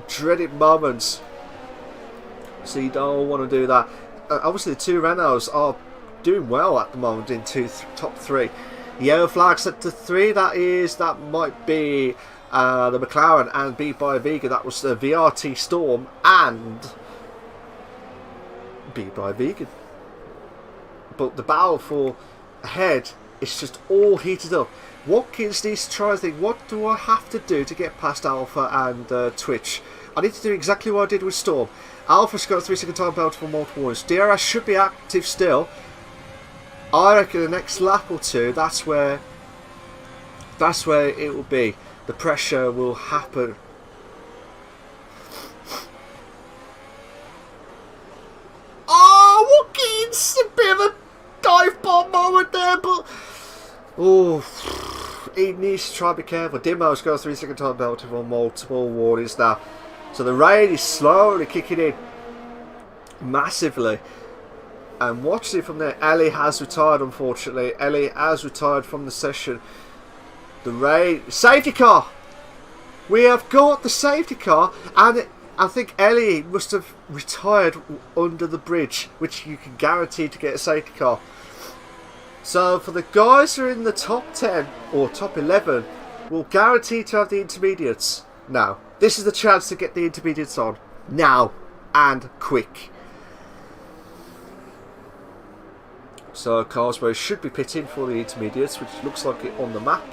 dreaded moments. So you don't want to do that. Obviously, the two Renaults are doing well at the moment in top 3. Yellow flag set to 3. That might be the McLaren, and beat by Vega. That was the VRT Storm and beat by Vegan. But the battle for ahead is just all heated up. Watkins needs to try and think, what do I have to do to get past Alpha and Twitch? I need to do exactly what I did with Storm. Alpha's got a 3-second time belt for multiple ones. DRS should be active still. I reckon the next lap or two, that's where it will be. The pressure will happen. Oh, Watkins! A bit of a dive bomb moment there, but he needs to try and be careful. Dimo's got a 3-second time belt for multiple warnings now. So the rain is slowly kicking in massively. And watching it from there, Ellie has retired, unfortunately. Ellie has retired from the session. The rain... Safety car! We have got the safety car, and I think Ellie must have retired under the bridge, which you can guarantee to get a safety car. So for the guys who are in the top 10 or top 11, we'll guarantee to have the intermediates now. This is the chance to get the intermediates on now and quick. So Carlsberg should be pitting for the intermediates, which looks like it on the map,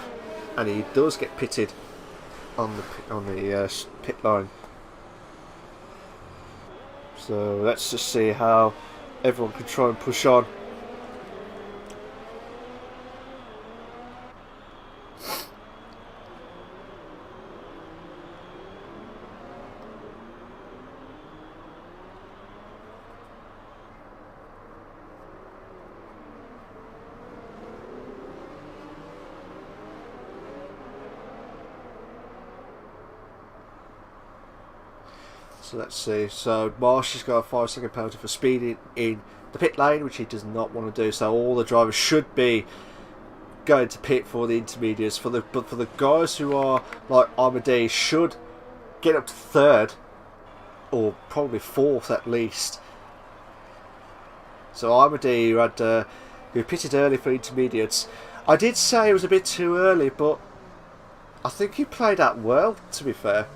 and he does get pitted on the pit line. So let's just see how everyone can try and push on. So let's see. So Marsh's got a 5-second penalty for speeding in the pit lane, which he does not want to do. So all the drivers should be going to pit for the intermediates. But for the guys who are like Armadee, should get up to 3rd or probably 4th at least. So Armadee, who pitted early for intermediates, I did say it was a bit too early, but I think he played out well, to be fair.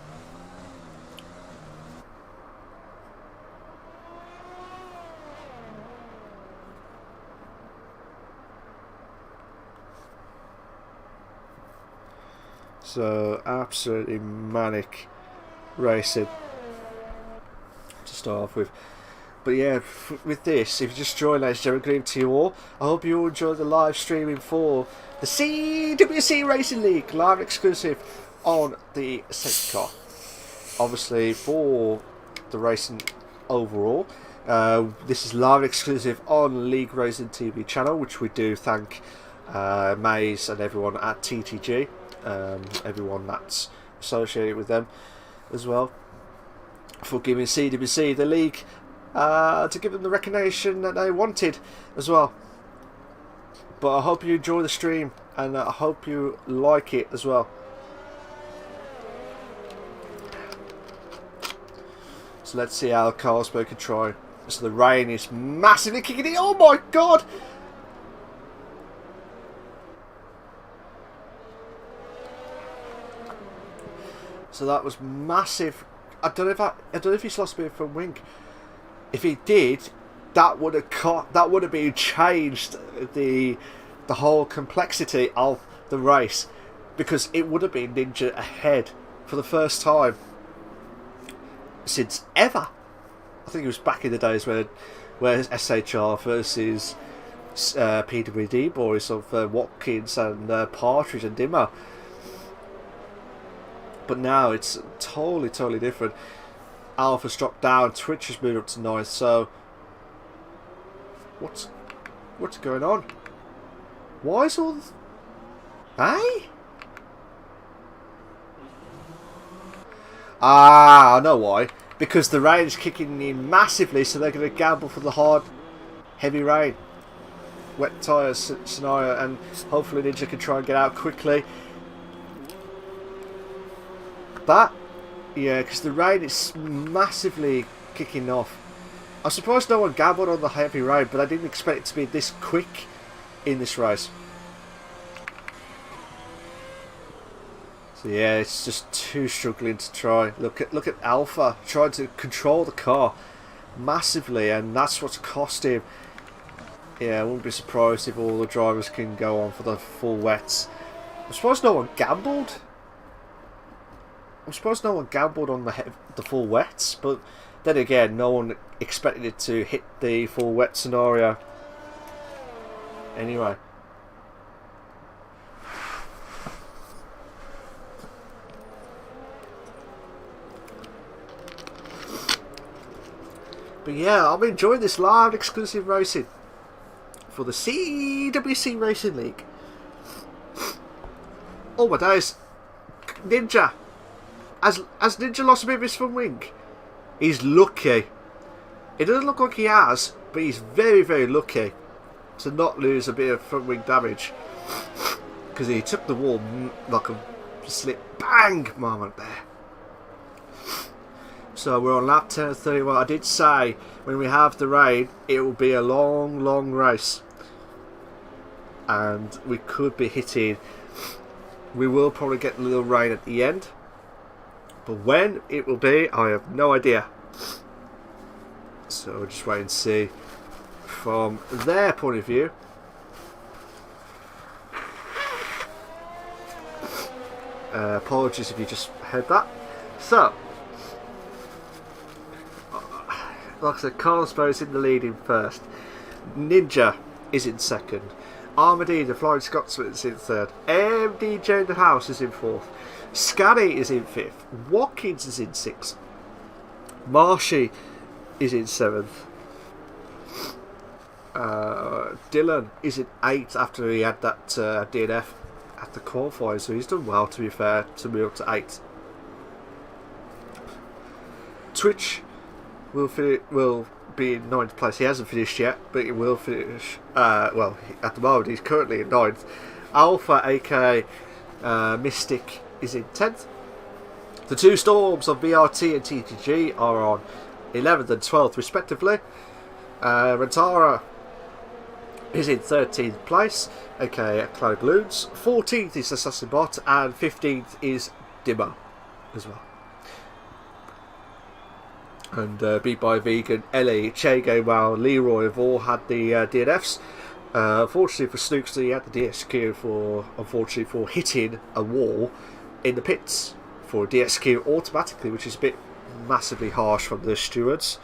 So absolutely manic racing to start off with. But yeah, with this, if you just join, ladies and gentlemen, good evening to you all. I hope you all enjoyed the live streaming for the CWC Racing League, live exclusive on the safety car. Obviously, for the racing overall, this is live exclusive on League Racing TV channel, which we do thank Maze and everyone at TTG, everyone that's associated with them as well, for giving CWC the league, to give them the recognition that they wanted as well. But I hope you enjoy the stream, and I hope you like it as well. So let's see how Carlsberg can try. So the rain is massively kicking in. Oh my god! So that was massive. I don't know if he's lost a bit from wing. If he did, that would have been changed the whole complexity of the race, because it would have been Ninja ahead for the first time since ever. I think it was back in the days where SHR versus PWD boys of Watkins and Partridge and Dimmer. But now it's totally different. Alpha's dropped down, Twitch has moved up to 9th, so what's going on? Why is all this... Hey? Ah, I know why. Because the rain's kicking in massively, so they're going to gamble for the hard, heavy rain. Wet tyres scenario, and hopefully Ninja can try and get out quickly. That, yeah, because the rain is massively kicking off. I'm surprised no one gambled on the heavy rain, but I didn't expect it to be this quick in this race. So yeah, it's just too struggling to try. Look at Alpha trying to control the car massively, and that's what's cost him. Yeah, I wouldn't be surprised if all the drivers can go on for the full wets. I'm surprised no one gambled. I'm surprised no one gambled on the full wets, but then again, no one expected it to hit the full wet scenario. Anyway. But yeah, I'm enjoying this live exclusive racing for the CWC Racing League. Oh my days. Ninja. Has Ninja lost a bit of his front wing? He's lucky. It doesn't look like he has, but he's very lucky to not lose a bit of front wing damage, because he took the wall like a slip bang moment there. So we're on lap 10 of 31. I did say when we have the rain, it will be a long race, and we could be hitting. We will probably get a little rain at the end. But when it will be, I have no idea. So we'll just wait and see from their point of view. Apologies if you just heard that. So, like I said, Carlsberg is in the lead in first. Ninja is in second. Armadillo, the Flying Scotsman, is in third. MDJ in the house is in fourth. Scaddy is in 5th. Watkins is in 6th. Marshy is in 7th. Dylan is in 8th after he had that DNF at the qualifying, so he's done well, to be fair, to move up to 8th. Twitch will be in 9th place. He hasn't finished yet, but he will finish. Well, at the moment he's currently in 9th. Alpha, aka Mystic, is in 10th. The two Storms of VRT and TTG are on 11th and 12th respectively. Rentara is in 13th place, aka Cloud Balloons. 14th is Assassin Bot, and 15th is Dimo as well. And Beat by Vegan, Ellie, Che Gamewell, Leroy have all had the DNFs. Unfortunately for Snooks, he had the DSQ for hitting a wall in the pits for DSQ automatically, which is a bit massively harsh from the stewards.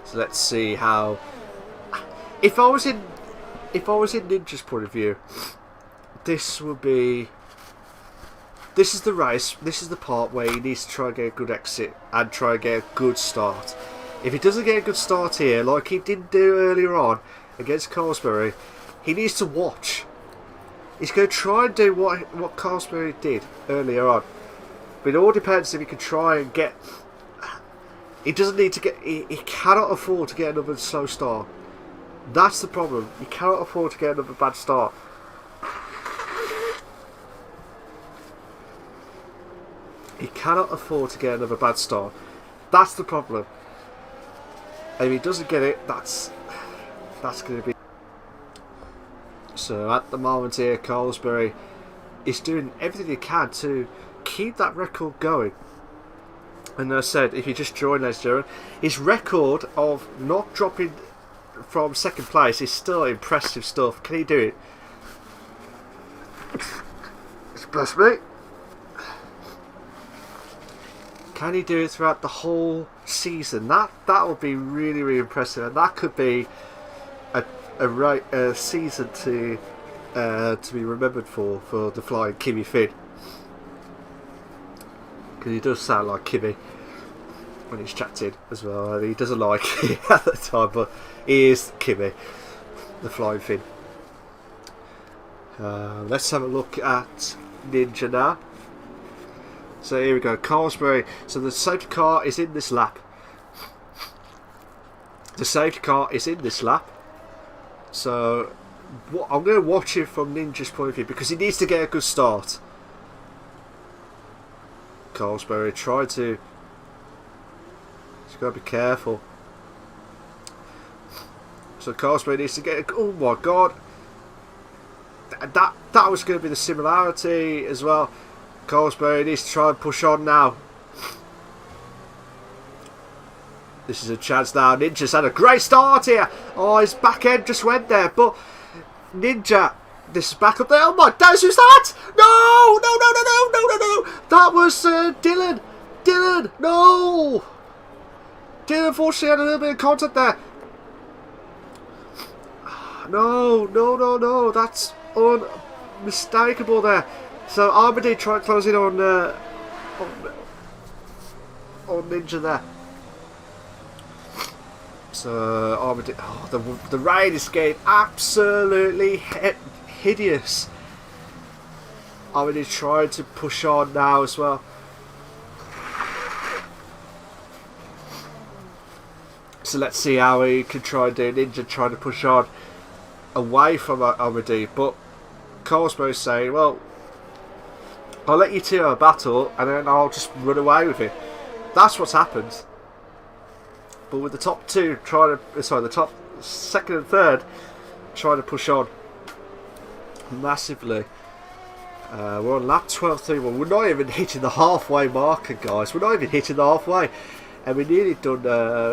So let's see how. If I was in Ninja's point of view, this would be. This is the race. This is the part where he needs to try and get a good exit and try and get a good start. If he doesn't get a good start here, like he didn't do earlier on against Carlsberry, he needs to watch. He's going to try and do what Carlsberry did earlier on. But it all depends if he can try and get. He doesn't need to get. He cannot afford to get another slow start. That's the problem. He cannot afford to get another bad start. He cannot afford to get another bad start. That's the problem. And if he doesn't get it, that's going to be. So at the moment here, Carlsberry is doing everything he can to keep that record going. And as I said, if you just join us, Darren, his record of not dropping from second place is still impressive stuff. Can he do it? Bless me. Can he do it throughout the whole season? That would be really, really impressive, and that could be a season to be remembered for the flying Kimmy Finn, because he does sound like Kimmy when he's chatted as well. And he doesn't like it at the time, but he is Kimmy, the flying Finn. Let's have a look at Ninja now. So here we go, Carlsberry. So the safety car is in this lap. The safety car is in this lap. So I'm going to watch him from Ninja's point of view, because he needs to get a good start. Carlsberry, try to. He's got to be careful. So Carlsberry needs to get. Oh my god! That was going to be the similarity as well. Carlsberry needs to try and push on now. This is a chance now. Ninja's had a great start here. Oh, his back end just went there. But Ninja, this is back up there. Oh my days, who's that? No, no, no, no, no, no, no, no. That was Dylan. Dylan, no. Dylan unfortunately had a little bit of contact there. No, no, no, no. That's unmistakable there. So Armady tried closing on Ninja there. So Armady, the rain is getting absolutely hideous. Armady trying to push on now as well. So let's see how he can try and do. Ninja trying to push on away from Armady, but Carlsberry's saying, well, I'll let you two have a battle and then I'll just run away with it. That's what's happened. But with the top two the top second and third trying to push on massively. We're on lap 12.31. We're not even hitting the halfway marker, guys. We're not even hitting the halfway. And we're nearly done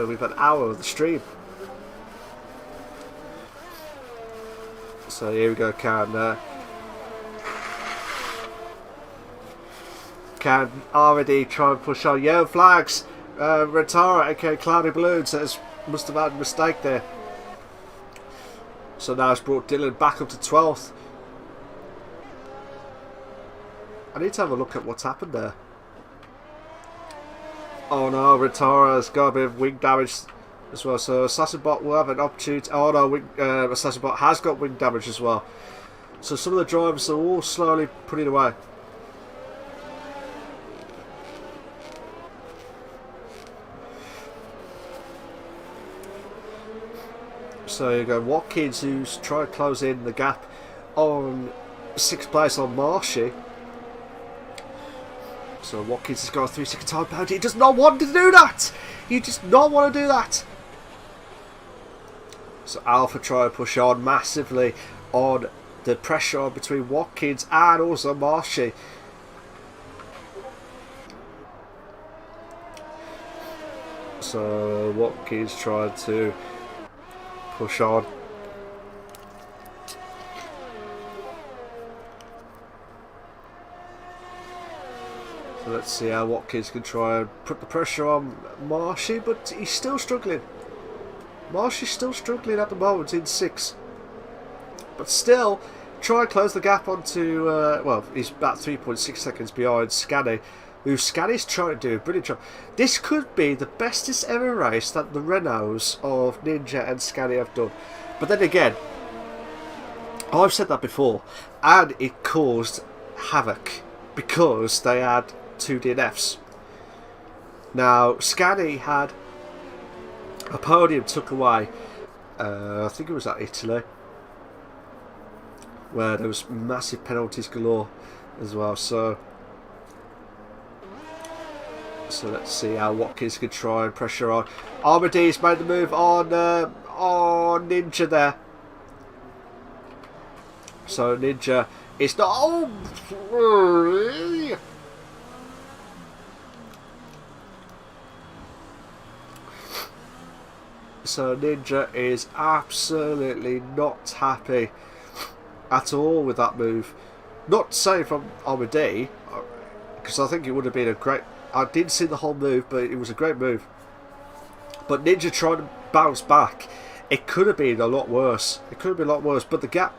with an hour of the stream. So here we go, Can already try and push on. Yellow flags. Rentara, aka Cloudy Balloons, must have had a mistake there. So now it's brought Dylan back up to 12th. I need to have a look at what's happened there. Oh no, Rentara's got a bit of wing damage as well. So Assassinbot will have an opportunity. Oh no, Assassinbot has got wing damage as well. So some of the drivers are all slowly putting away. So you go Watkins, who's trying to close in the gap on 6th place on Marshy. So Watkins has got a 3-second time penalty. He does not want to do that. He does not want to do that. So Alpha try to push on massively on the pressure between Watkins and also Marshy. So Watkins trying to push on. So let's see how Watkins can try and put the pressure on Marshy, but he's still struggling. Marshy's still struggling at the moment in 6th. But still, try and close the gap onto, well, he's about 3.6 seconds behind Scanny, who Scanny's trying to do a brilliant job. This could be the bestest ever race that the Renaults of Ninja and Scanny have done. But then again, I've said that before, and it caused havoc because they had 2 DNFs. Now, Scanny had a podium took away, I think it was at Italy, where there was massive penalties galore as well. So let's see how Watkins can try and pressure on. Armide's made the move on Ninja there. So Ninja, it's not. Oh, so Ninja is absolutely not happy at all with that move. Not saying from Armide, because I think it would have been a great. I didn't see the whole move, but it was a great move. But Ninja trying to bounce back, it could have been a lot worse. It could have been a lot worse. But the gap,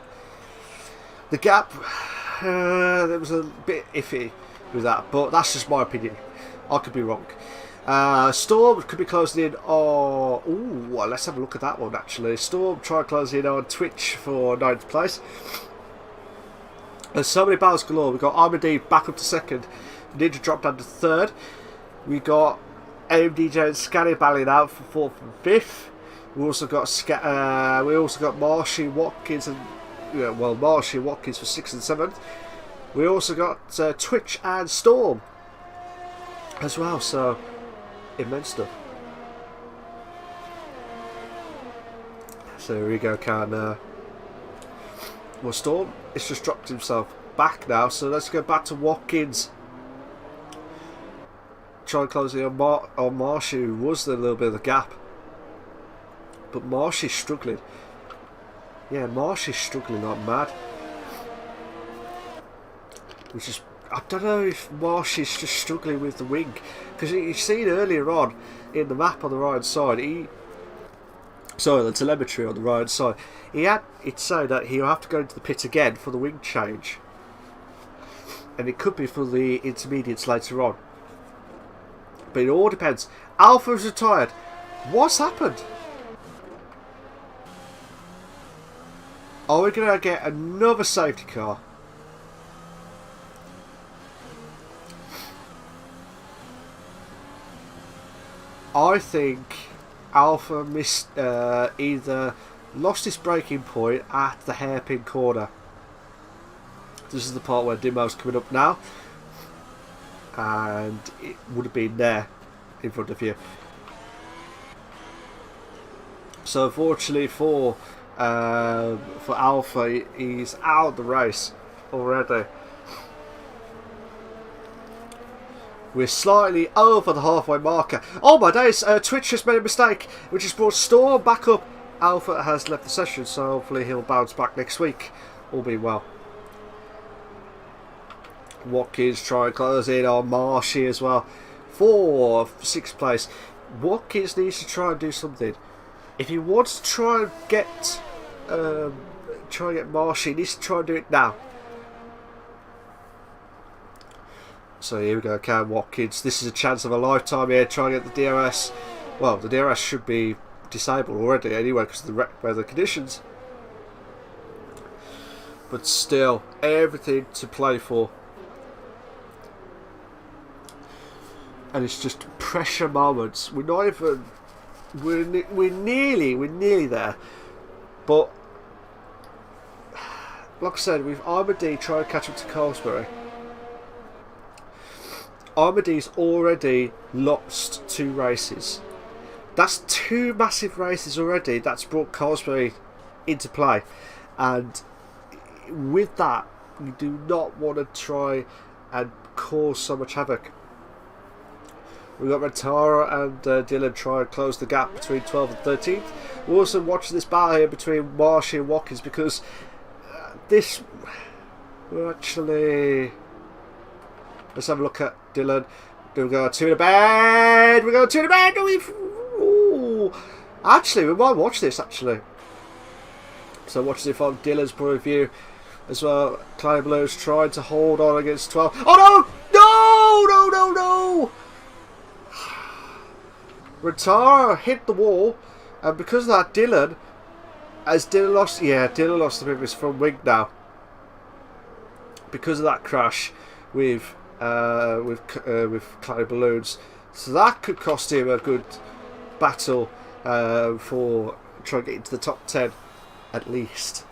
there was a bit iffy with that. But that's just my opinion. I could be wrong. Storm could be closing in on. Ooh, well, let's have a look at that one actually. Storm try to close in on Twitch for 9th place. There's so many battles galore. We've got Armide back up to 2nd. Ninja dropped down to 3rd. We got AMDJ and Scanny battling out for 4th and 5th. We also got Marshy, Watkins, and Marshy and Watkins for 6th and 7th. We also got Twitch and Storm as well. So immense stuff. So here we go, well, Storm has just dropped himself back now, so let's go back to Watkins. Try and close it on Marshy, who was there a little bit of the gap. But Marshy's struggling. Yeah, Marshy's struggling like mad. Which is, I don't know if Marshy's just struggling with the wing. Because you've seen earlier on in the map on the right side, the telemetry on the right side, it's saying that he'll have to go into the pit again for the wing change. And it could be for the intermediates later on. But it all depends. Alpha's retired. What's happened? Are we going to get another safety car? I think Alpha missed, either lost his braking point at the hairpin corner. This is the part where Dimo's coming up now. And it would have been there in front of you. So unfortunately for Alpha, he's out of the race already. We're slightly over the halfway marker. Oh my days, Twitch has made a mistake, which has brought Storm back up. Alpha has left the session, so hopefully he'll bounce back next week. All being well. Watkins trying to close in on Marshy as well for 6th place. Watkins needs to try and do something. If he wants to try and get Marshy, he needs to try and do it now. So here we go, Watkins. This is a chance of a lifetime here. Trying to get the DRS. Well, the DRS should be disabled already anyway because of the weather conditions. But still, everything to play for. And it's just pressure moments. We're not even. We're nearly there. But like I said, with Armady trying to catch up to Carlsberry, Armady's already lost 2 races. That's 2 massive races already. That's brought Carlsberry into play, and with that, you do not want to try and cause so much havoc. We've got Rentara and Dylan try and close the gap between 12th and 13th. We're also watching this battle here between Marshy and Watkins, because this... We're actually... Let's have a look at Dylan. We've got 2 in a bed! We've got 2 in a bed! Ooh. Actually, we might watch this, actually. So watch this from Dylan's point of view as well. Cloud Blues trying to hold on against 12. Oh no! No! No! No! No! Rentara hit the wall, and because of that, Dylan lost. Yeah, Dylan lost a bit of his front wing now because of that crash with Cloud Balloons. So that could cost him a good battle for trying to get into the top 10 at least.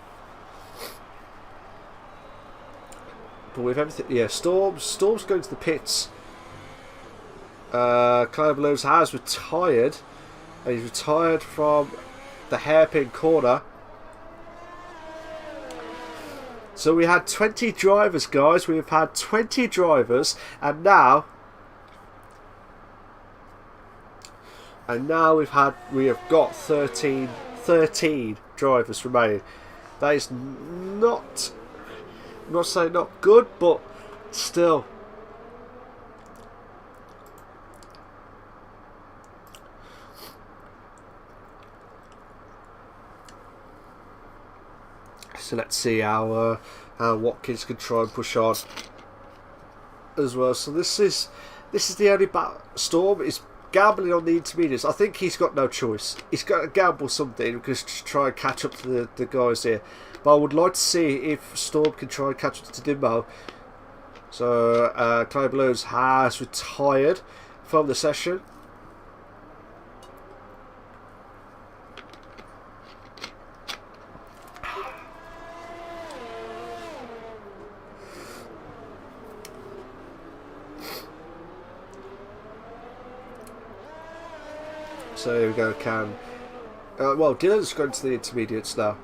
But with everything, yeah, Storm's going to the pits. Cloud Balloons has retired, and he's retired from the hairpin corner. So we had 20 drivers, guys. We've had 20 drivers, and now we have got 13 drivers remaining. That is not, I'm not saying not good, but still. So let's see how Watkins can try and push on as well. So this is the only battle. Storm is gambling on the intermediates. I think he's got no choice. He's got to gamble something because to try and catch up to the guys here. But I would like to see if Storm can try and catch up to Dimmo. So Cloud Blues has retired from the session. So here we go, well, Dylan's going to the intermediates now.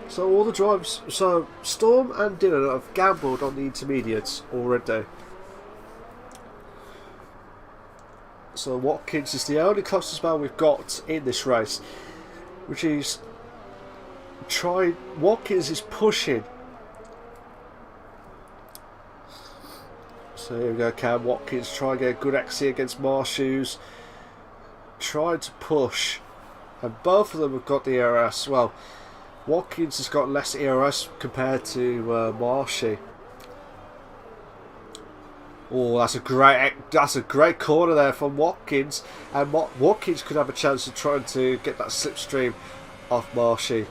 So all the drivers, so Storm and Dylan have gambled on the intermediates already. So Watkins is the only closest man we've got in this race, which is Watkins is pushing. So here we go, Cam Watkins trying to get a good XC against Marshoes, trying to push, and both of them have got the ERS. Well, Watkins has got less ERS compared to Marshy. Oh, that's a great corner there from Watkins, and Watkins could have a chance of trying to get that slipstream off Marshy.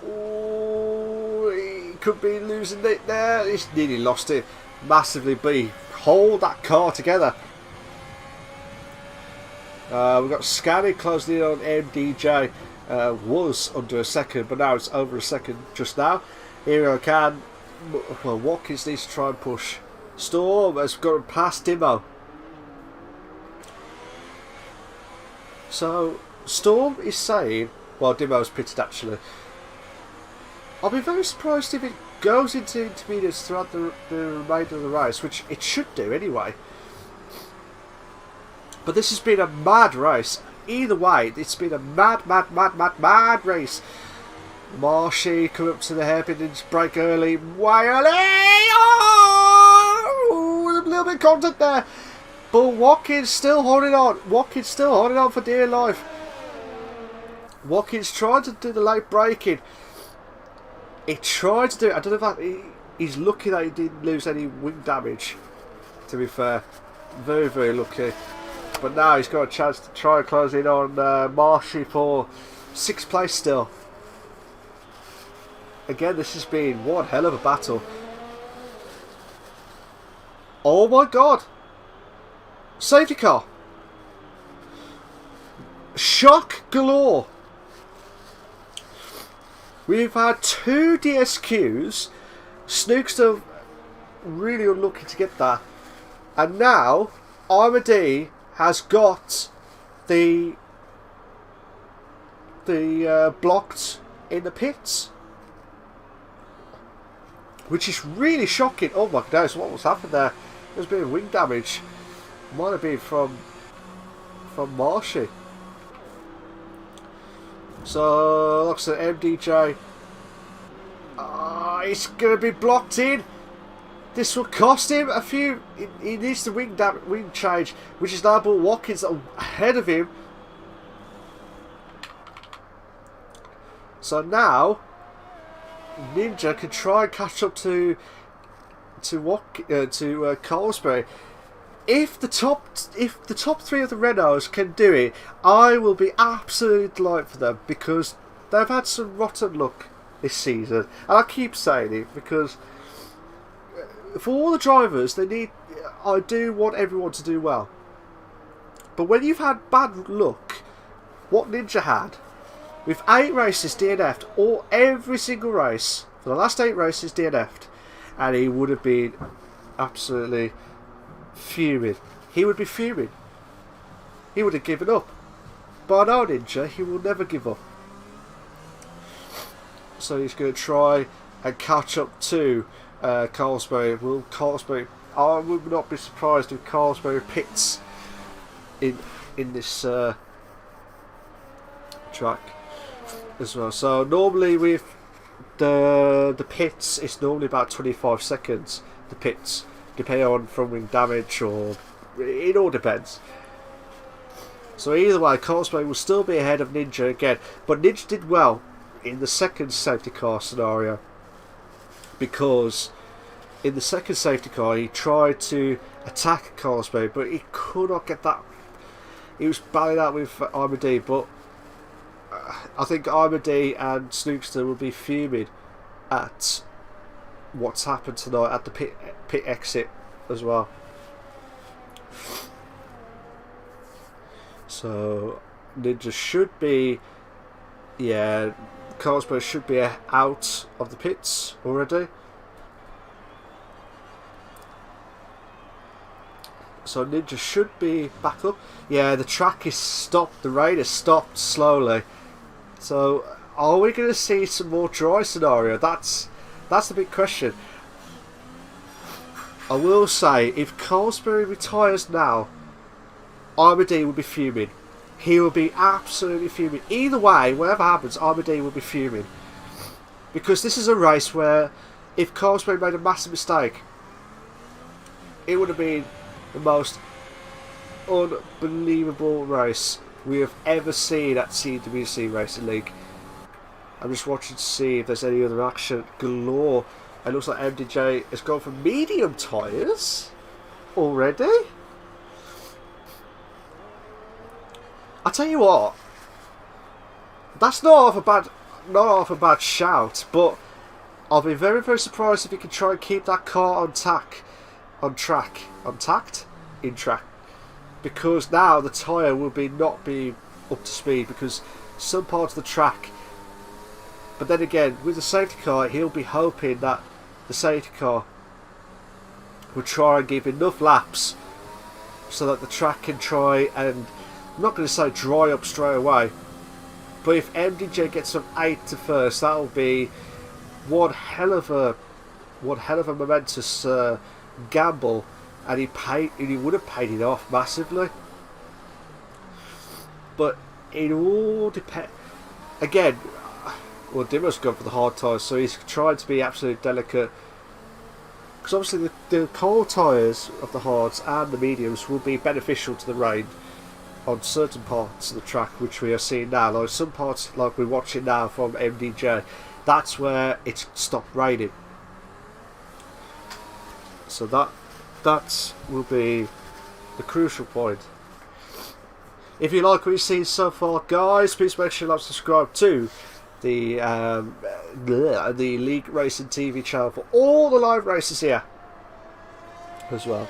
Oh, he could be losing it there. He's nearly lost it massively, but he hold that car together. We've got Scanny closing in on MDJ. Was under a second, but now it's over a second just now. Here we go, well, Watkins needs to try and push. Storm has got past Dimmo. So Storm is saying, well, Dimmo's pitted actually. I'll be very surprised if it goes into intermediates throughout the remainder of the race, which it should do anyway. But this has been a mad race. Either way, it's been a mad race. Marshy coming up to the hairpin and brake early, way early. Oh, a little bit of contact there, but Watkins still holding on. Watkins still holding on for dear life. Watkins trying to do the late braking. He tried to do it. I don't know if he's lucky that he didn't lose any wing damage. To be fair, very lucky. But now he's got a chance to try and close in on Marshy for 6th place still. Again, this has been one hell of a battle. Oh my god! Safety car! shock galore. We've had 2 DSQs. Snookster really unlucky to get that. And now Armady has got the blocked in the pits, which is really shocking. Oh my goodness, what was happening there? There's been wing damage. Might have been from Marshy. So looks at MDJ. He's gonna be blocked in. This will cost him a few. He needs the wing change, which is now Paul Watkins ahead of him. So now Ninja can try and catch up to Colesbury. If the top 3 of the Renaults can do it, I will be absolutely delighted for them, because they've had some rotten luck this season, and I keep saying it because for all the drivers, I do want everyone to do well. But when you've had bad luck, what Ninja had, with 8 races DNF'd, or every single race for the last 8 races DNF'd, and he would have been absolutely fuming. He would be fuming. He would have given up. But I know Ninja, he will never give up. So he's going to try and catch up to Colesbury. Will Colesbury? I would not be surprised if Colesbury pits in this track as well. So normally with the pits, it's normally about 25 seconds. The pits, depending on front wing damage, or it all depends. So either way, Colesbury will still be ahead of Ninja again. But Ninja did well in the second safety car scenario, because in the second safety car he tried to attack Colesbury, but he could not get that. He was battling out with Armady, but I think Armady and Snookster will be fuming at what's happened tonight at the pit exit as well. So Ninja should be, yeah, Colesbury should be out of the pits already. So Ninja should be back up. Yeah, the track is stopped. The rain is stopped slowly. So are we going to see some more dry scenario? That's the big question. I will say, if Colesbury retires now, Armady will be fuming. He will be absolutely fuming. Either way, whatever happens, Armady will be fuming. Because this is a race where, if Colesbury made a massive mistake, it would have been the most unbelievable race we have ever seen at CWC Racing League. I'm just watching to see if there's any other action galore. It looks like MDJ has gone for medium tyres already. I tell you what, that's not half a bad shout, but I'll be very, very surprised if he can try and keep that car in track, because now the tyre will not be up to speed, because some parts of the track. But then again, with the safety car, he'll be hoping that the safety car will try and give enough laps so that the track can try and, I'm not going to say dry up straight away, but if MDJ gets from 8th to 1st, that'll be one hell of a momentous gamble, and he would have paid it off massively. But it all depends. Again, well, Dimmo's gone for the hard tyres, so he's tried to be absolutely delicate. Because obviously the cold tyres of the hards and the mediums will be beneficial to the rain on certain parts of the track, which we are seeing now. Like some parts, like we're watching now from MDJ, that's where it's stopped raining. So that will be the crucial point. If you like what you've seen so far, guys, please make sure you like and subscribe to the League Racing TV channel for all the live races here as well.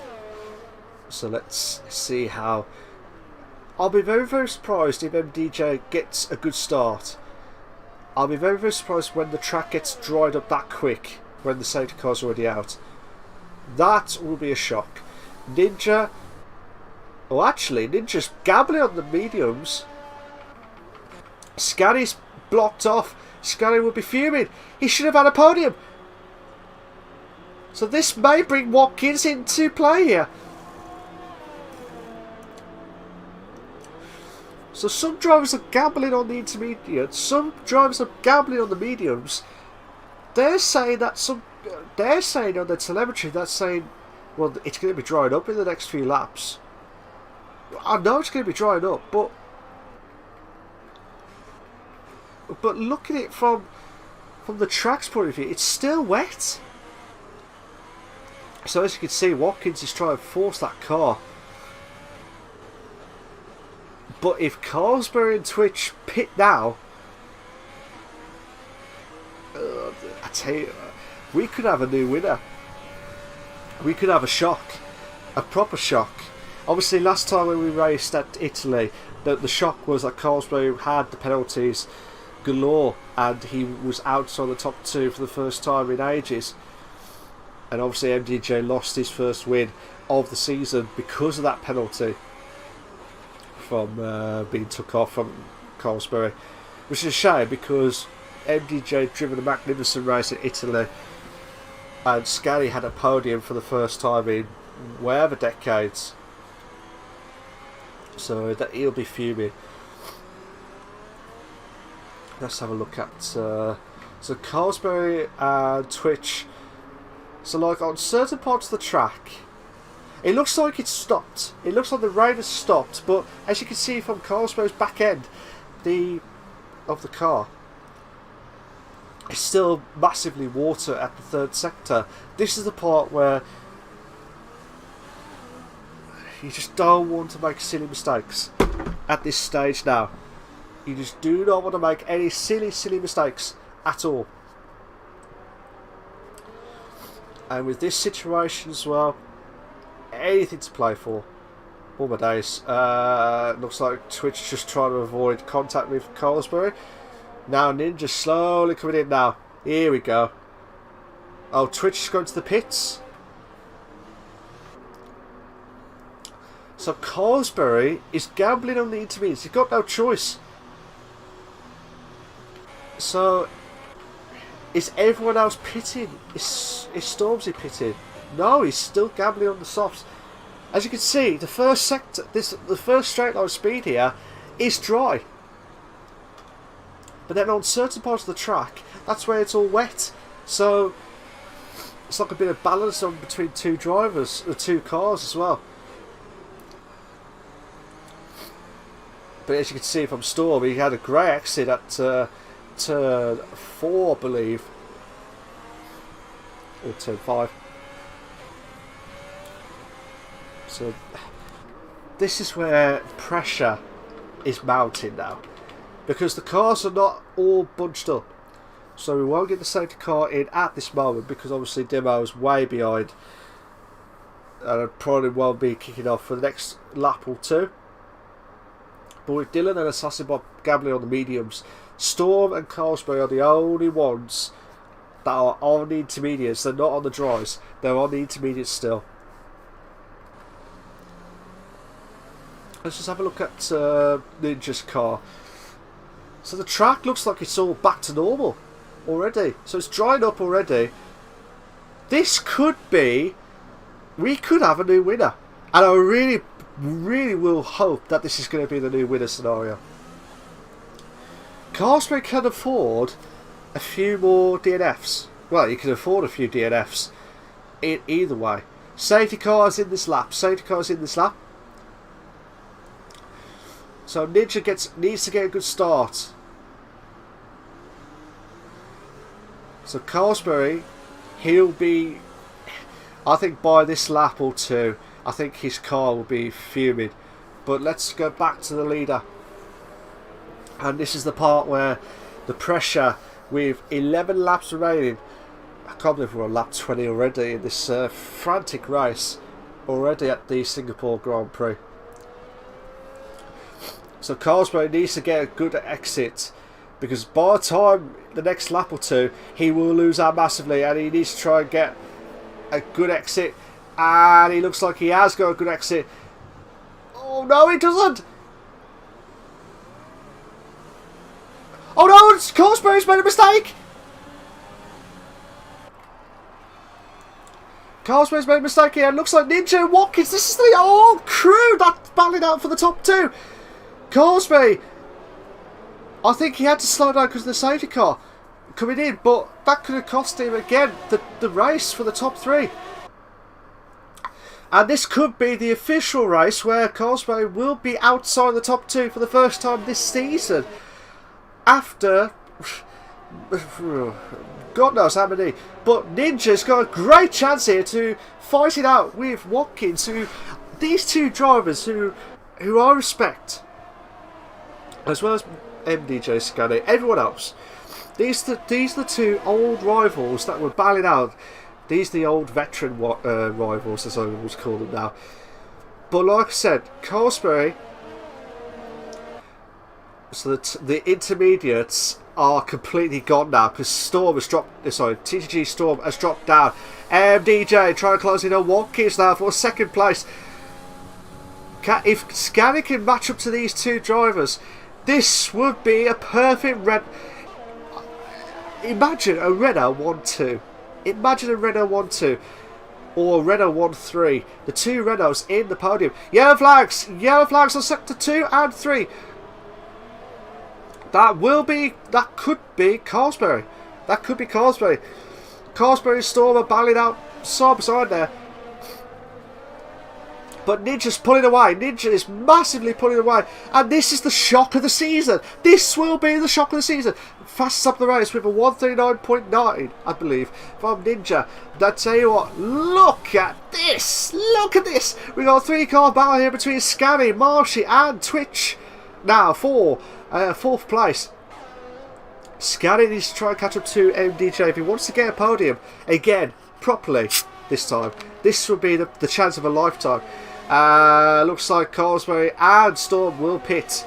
So let's see how I'll be very, very surprised if MDJ gets a good start. I'll be very, very surprised when the track gets dried up that quick, when the safety car's already out. That will be a shock. Ninja... Oh, actually, Ninja's gambling on the mediums. Scotty's blocked off. Scotty will be fuming. He should have had a podium. So this may bring Watkins into play here. So some drivers are gambling on the intermediates. Some drivers are gambling on the mediums. They're saying that they're saying on the telemetry, that's saying, well, it's going to be drying up in the next few laps. I know it's going to be drying up, but look at it from the track's point of view, it's still wet. So as you can see, Watkins is trying to force that car. But if Carlsberg and Twitch pit now, I tell you, we could have a new winner. We could have a shock, a proper shock. Obviously, last time when we raced at Italy, the shock was that Carlsberg had the penalties galore, and he was out on the top two for the first time in ages. And obviously, MDJ lost his first win of the season because of that penalty from being took off from Carlsberg, which is a shame because MDJ driven a magnificent race in Italy, and Scally had a podium for the first time in whatever decades. So that he'll be fuming. Let's have a look at so Carlsberg and Twitch. So like on certain parts of the track, it looks like it's stopped. It looks like the rain has stopped, but as you can see from Carlsberg's back end, of the car, it's still massively water at the third sector. This is the part where you just don't want to make silly mistakes at this stage now. You just do not want to make any silly mistakes at all. And with this situation as well, anything to play for. All my days. Looks like Twitch just trying to avoid contact with Carlsberg. Now Ninja slowly coming in now. Here we go. Oh, Twitch is going to the pits. So Carlsberg is gambling on the intermediates. He's got no choice. So is everyone else pitting? Is Stormzy pitting? No, he's still gambling on the softs. As you can see, the first sector, the first straight line speed here is dry. But then on certain parts of the track, that's where it's all wet. So it's like a bit of balance on between two drivers, the two cars as well. But as you can see from Storm, he had a grey exit at turn 4, I believe. Or turn 5. So this is where pressure is mounting now, because the cars are not all bunched up. So we won't get the safety car in at this moment because obviously Demo is way behind, and it probably won't be kicking off for the next lap or two. But with Dylan and Assassin Bob gambling on the mediums, Storm and Carlsberg are the only ones that are on the intermediates. They're not on the dries, they're on the intermediates still. Let's just have a look at Ninja's car. So the track looks like it's all back to normal already. So it's drying up already. This could be... we could have a new winner. And I really will hope that this is going to be the new winner scenario. Carlsberg can afford a few more DNFs. Well, you can afford a few DNFs in either way. Safety cars in this lap. Safety cars in this lap. So Ninja needs to get a good start. So Carlsberg, he'll be, I think by this lap or two, I think his car will be fuming. But let's go back to the leader. And this is the part where the pressure, with 11 laps remaining. I can't believe we're on lap 20 already in this frantic race already at the Singapore Grand Prix. So Carlsberg needs to get a good exit, because by the time the next lap or two, he will lose out massively, and he needs to try and get a good exit. And he looks like he has got a good exit. Oh no, he doesn't! Oh no, Carlsberg's made a mistake! Carlsberg's made a mistake here. It looks like Ninja and Watkins. This is the old crew that's battling out for the top two. Carlsberg, I think he had to slow down because of the safety car coming in, but that could have cost him again the race for the top three. And this could be the official race where Carlsberg will be outside the top two for the first time this season. After God knows how many. But Ninja's got a great chance here to fight it out with Watkins, these two drivers who I respect, as well as MDJ Scanney, everyone else. These are the two old rivals that were battling out. These are the old veteran rivals, as I always call them now. But like I said, Carlsberg, so the intermediates are completely gone now, because Storm has dropped. Sorry, TTG Storm has dropped down. MDJ trying to close in on Watkins now for second place. If Scanney can match up to these two drivers, this would be a perfect red. Imagine a Renault 1-2. Imagine a Renault 1-2 or Renault 1-3. The two Renaults in the podium. Yellow flags on sector 2 and 3. That could be Carlsberg. That could be Carlsberg. Carlsberg and Storm are battling out side by side there. But Ninja's pulling away. Ninja is massively pulling away. And this is the shock of the season. This will be the shock of the season. Fastest up the race with a 139.9, I believe, from Ninja. I tell you what, look at this. Look at this. We got a 3-car battle here between Scammy, Marshy and Twitch. Now for fourth place. Scanney needs to try and catch up to MDJ if he wants to get a podium again properly this time. This will be the chance of a lifetime. Looks like Carlsberg and Storm will pit,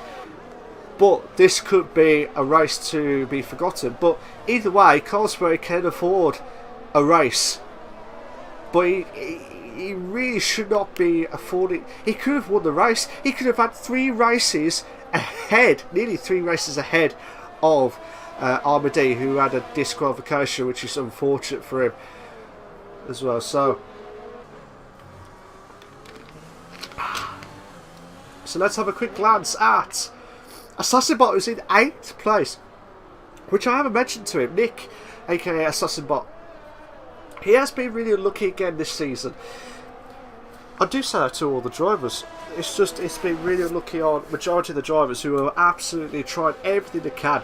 but this could be a race to be forgotten. But either way, Carlsberg can afford a race, but he really should not be affording. He could have won the race. He could have had 3 races ahead, nearly 3 races ahead of Armady, who had a disqualification, which is unfortunate for him as well. So let's have a quick glance at Assassinbot, who's in 8th place, which I haven't mentioned to him. Nick, aka Assassinbot, he has been really unlucky again this season. I do say that to all the drivers. It's been really unlucky on majority of the drivers who are absolutely trying everything they can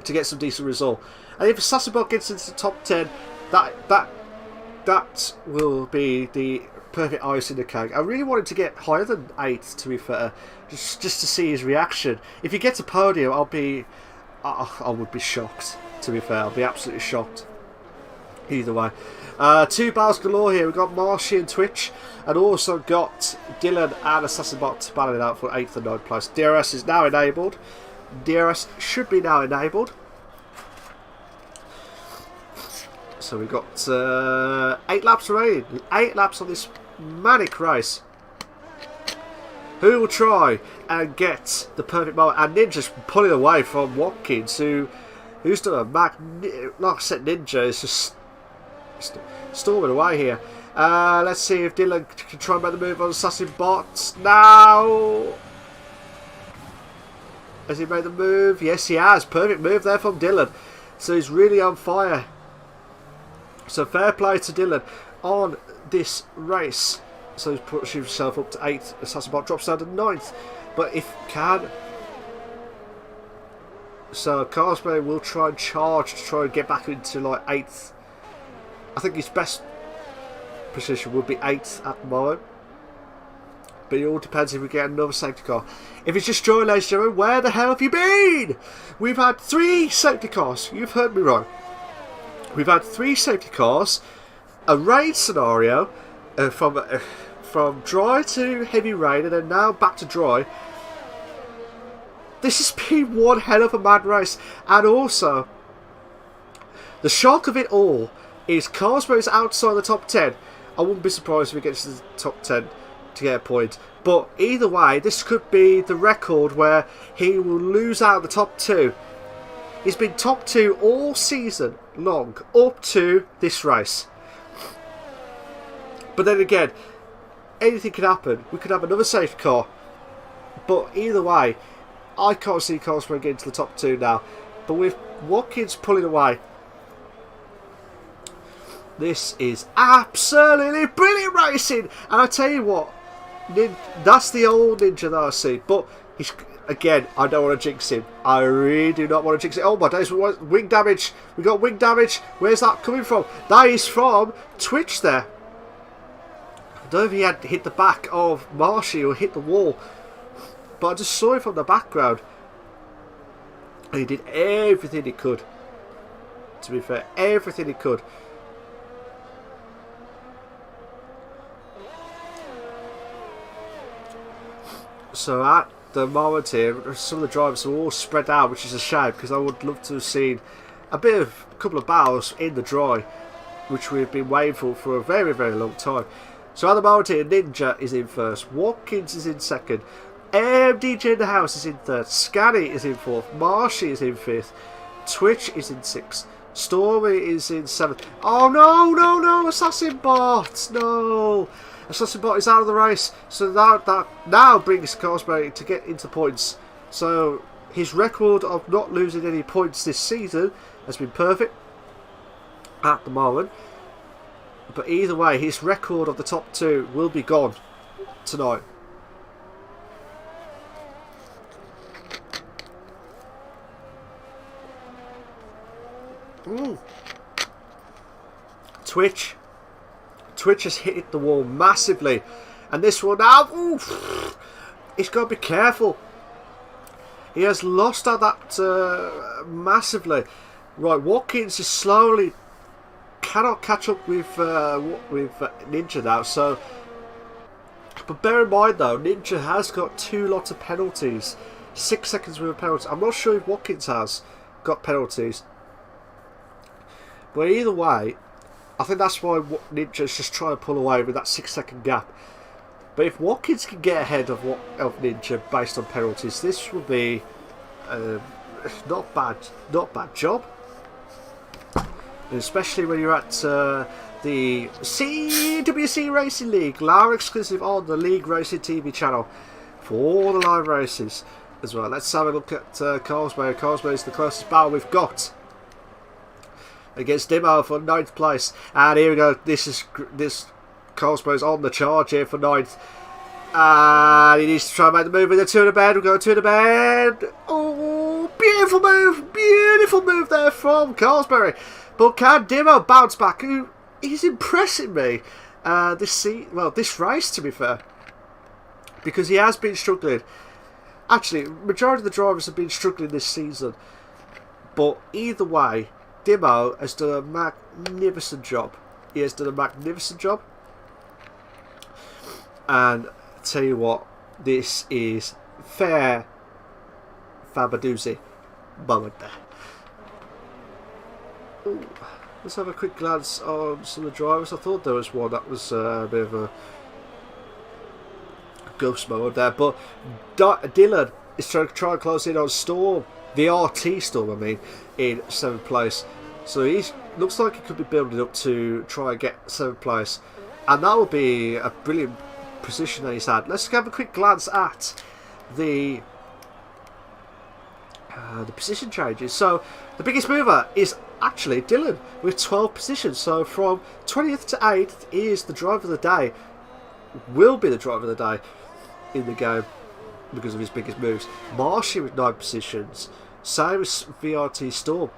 to get some decent result. And if Assassinbot gets into the top 10, that will be the perfect ice in the cake. I really wanted to get higher than 8th, to be fair, just to see his reaction. If he gets a podium, I would be shocked, to be fair. I'll be absolutely shocked either way. 2 battles galore here. We've got Marshy and Twitch, and also got Dylan and Assassinbot battling out for 8th and 9th place. DRS is now enabled. DRS should be now enabled. So we've got 8 laps remaining. 8 laps on this manic race. Who will try and get the perfect moment? And Ninja's pulling away from Watkins, who's done a like I said, Ninja is just storming away here. Let's see if Dylan can try and make the move on Assassinbot now. Has he made the move? Yes, he has. Perfect move there from Dylan. So he's really on fire. So fair play to Dylan on this race. So he's pushing himself up to 8th. Assassinbot drops down to 9th. But if can... So Carlsberg will try and charge to try and get back into like 8th. I think his best position would be 8th at the moment. But it all depends if we get another safety car. If it's just joined, ladies and gentlemen, where the hell have you been? We've had 3 safety cars. You've heard me right. We've had 3 safety cars, a rain scenario from dry to heavy rain, and then now back to dry. this has been one hell of a mad race. And also, the shock of it all is Carsberry's outside the top 10. I wouldn't be surprised if he gets to the top 10 to get a point. But either way, this could be the record where he will lose out of the top 2. He's been top 2 all season long, up to this race. But then again, anything could happen. We could have another safety car. But either way, I can't see Carsberry getting to the top 2 now. But with Watkins pulling away, this is absolutely brilliant racing. And I tell you what, that's the old Ninja that I see. But he's, again, I don't want to jinx him. I really do not want to jinx it. Oh my days, wing damage. We got wing damage. Where's that coming from? That is from Twitch there. I don't know if he had hit the back of Marshy or hit the wall. But I just saw it from the background. And he did everything he could. To be fair, everything he could. So at the moment here, some of the drivers are all spread out, which is a shame because I would love to have seen a couple of battles in the dry, which we've been waiting for a very, very long time. So at the moment here, Ninja is in first, Watkins is in second, MDJ in the house is in third, Scanny is in fourth, Marshy is in fifth, Twitch is in sixth, Stormy is in seventh. Oh no, Assassin Bot, no. Assassin Bot is out of the race, so that now brings Carsberry to get into points. So his record of not losing any points this season has been perfect at the moment. But either way, his record of the top 2 will be gone tonight. Twitch has hit the wall massively, and this one now, he's got to be careful. He has lost out that massively. Right, Watkins is slowly cannot catch up with Ninja now. So, but bear in mind though, Ninja has got 2 lots of penalties, 6 seconds with a penalty. I'm not sure if Watkins has got penalties, but either way, I think that's why Ninja's just trying to pull away with that 6-second gap. But if Watkins can get ahead of Ninja based on penalties, this will be not bad job. And especially when you're at the CWC Racing League, live exclusive on the League Racing TV channel for all the live races as well. Let's have a look at Carsberry. Carsberry is the closest battle we've got against Dimo for 9th place, and here we go. This Carsberry's on the charge here for 9th, and he needs to try and make the move with the 2 in the bed. We'll go 2 in the bed. Oh, beautiful move there from Carsberry. But can Dimo bounce back? He's impressing me this race, to be fair, because he has been struggling. Actually, majority of the drivers have been struggling this season, but either way, Dimo has done a magnificent job. He has done a magnificent job. And I tell you what, this is fair Fabadoozy moment there. Ooh, let's have a quick glance on some of the drivers. I thought there was one that was a bit of a ghost mode there, but Dylan is trying to close in on Storm, the RT Storm, I mean, in 7th place. So he looks like he could be building up to try and get 7th place, and that would be a brilliant position that he's had. Let's have a quick glance at the position changes. So the biggest mover is actually Dylan with 12 positions. So from 20th to 8th is the driver of the day, will be the driver of the day in the game because of his biggest moves. Marshy with 9 positions, same as VRT Storm.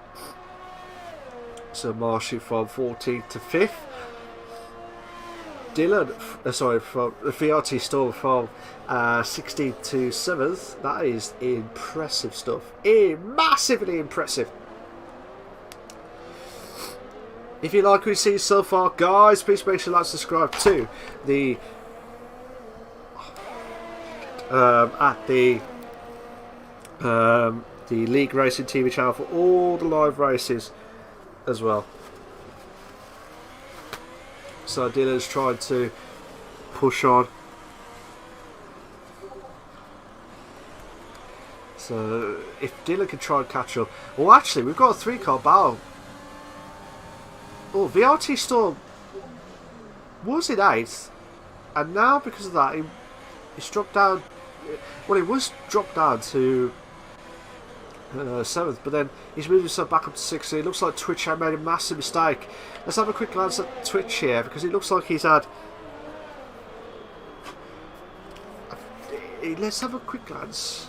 So Marshy from 14th to 5th. Dylan, from the VRT Storm from 16th to 7th. That is impressive stuff. Massively impressive. If you like what you see so far, guys, please make sure to like and subscribe to the the League Racing TV channel for all the live races as well. So Dylan's trying to push on. So if Dylan can try and catch up. Well, actually, we've got a 3-car battle. Oh, VRT Storm was in 8th, and now because of that, he's dropped down. Well, he was dropped down to 7th, but then he's moved himself back up to 6th. So it looks like Twitch had made a massive mistake. Let's have a quick glance at Twitch here, because it looks like he's had. Let's have a quick glance.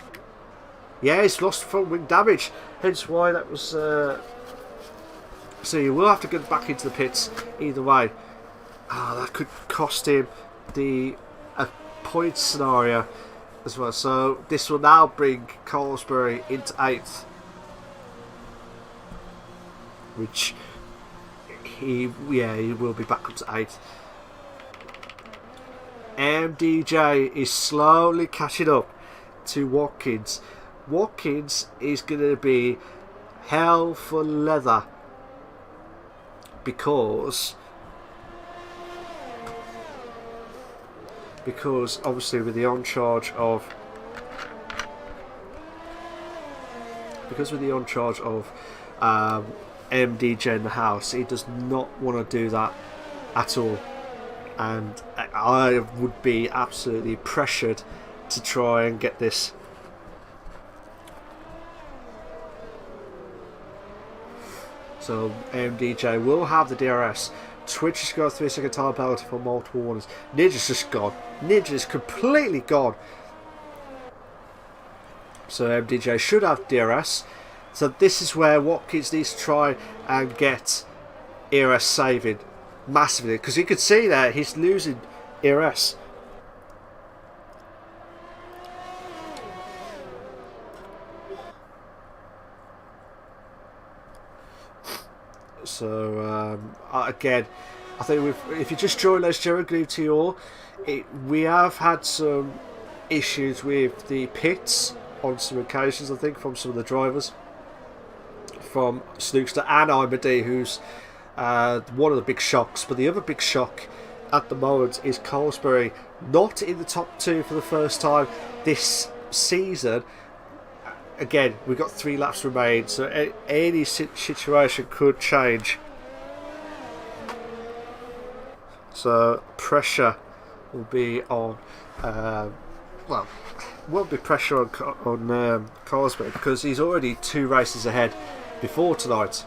Yeah, he's lost front wing damage, hence why that was. So you will have to get back into the pits either way. That could cost him the point scenario as well. So this will now bring Colesbury into 8th, which he will be back up to 8th. MDJ is slowly catching up to Watkins. Watkins is going to be hell for leather because obviously with the on charge of MDJ in the house, he does not want to do that at all, and I would be absolutely pressured to try and get this. So MDJ will have the DRS. Twitch has got a 3-second time penalty for multiple warnings. Ninja's just gone. Ninja's completely gone. So MDJ should have DRS. So this is where Watkins needs to try and get ERS saving massively, because you can see there he's losing ERS. So again, I think if you just join us, Jerry, good to you all. We have had some issues with the pits on some occasions, I think, from some of the drivers, from Snookster and Imady, who's one of the big shocks. But the other big shock at the moment is Colesbury not in the top 2 for the first time this season. Again, we've got 3 laps remain, so any situation could change. So pressure will be on. Well, won't be pressure on Colesbury because he's already 2 races ahead before tonight.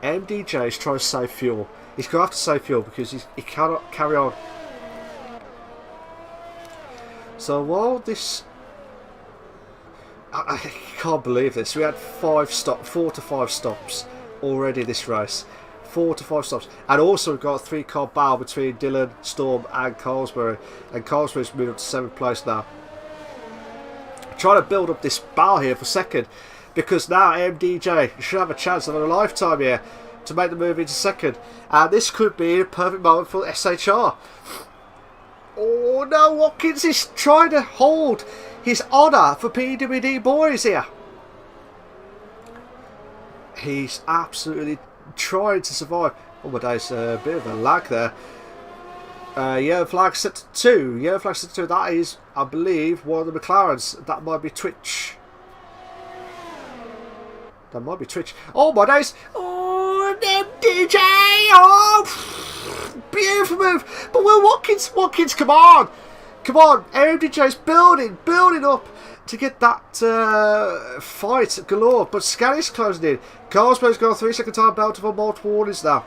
MDJ is trying to save fuel. He's going to have to save fuel because he cannot carry on. So while this, I can't believe this. We had 4 to 5 stops already this race. 4 to 5 stops, and also we've got a 3-car battle between Dylan, Storm, and Colesbury. And Colesbury's moved up to 7th place now. Trying to build up this battle here for second, because now MDJ should have a chance of a lifetime here to make the move into second, and this could be a perfect moment for SHR. Oh no, Watkins is trying to hold his honour for PWD boys here. He's absolutely trying to survive. Oh my days, a bit of a lag there. Yellow flag set to 2. Yellow flag set to 2. That is, I believe, one of the McLarens. That might be Twitch. That might be Twitch. Oh my days. Oh, MDJ. Oh, beautiful move. But will Watkins, come on. Come on. MDJ's building up to get that fight galore. But Scanny's closing in. Carlsberg's got a 3-second time belt for multiple warnings now.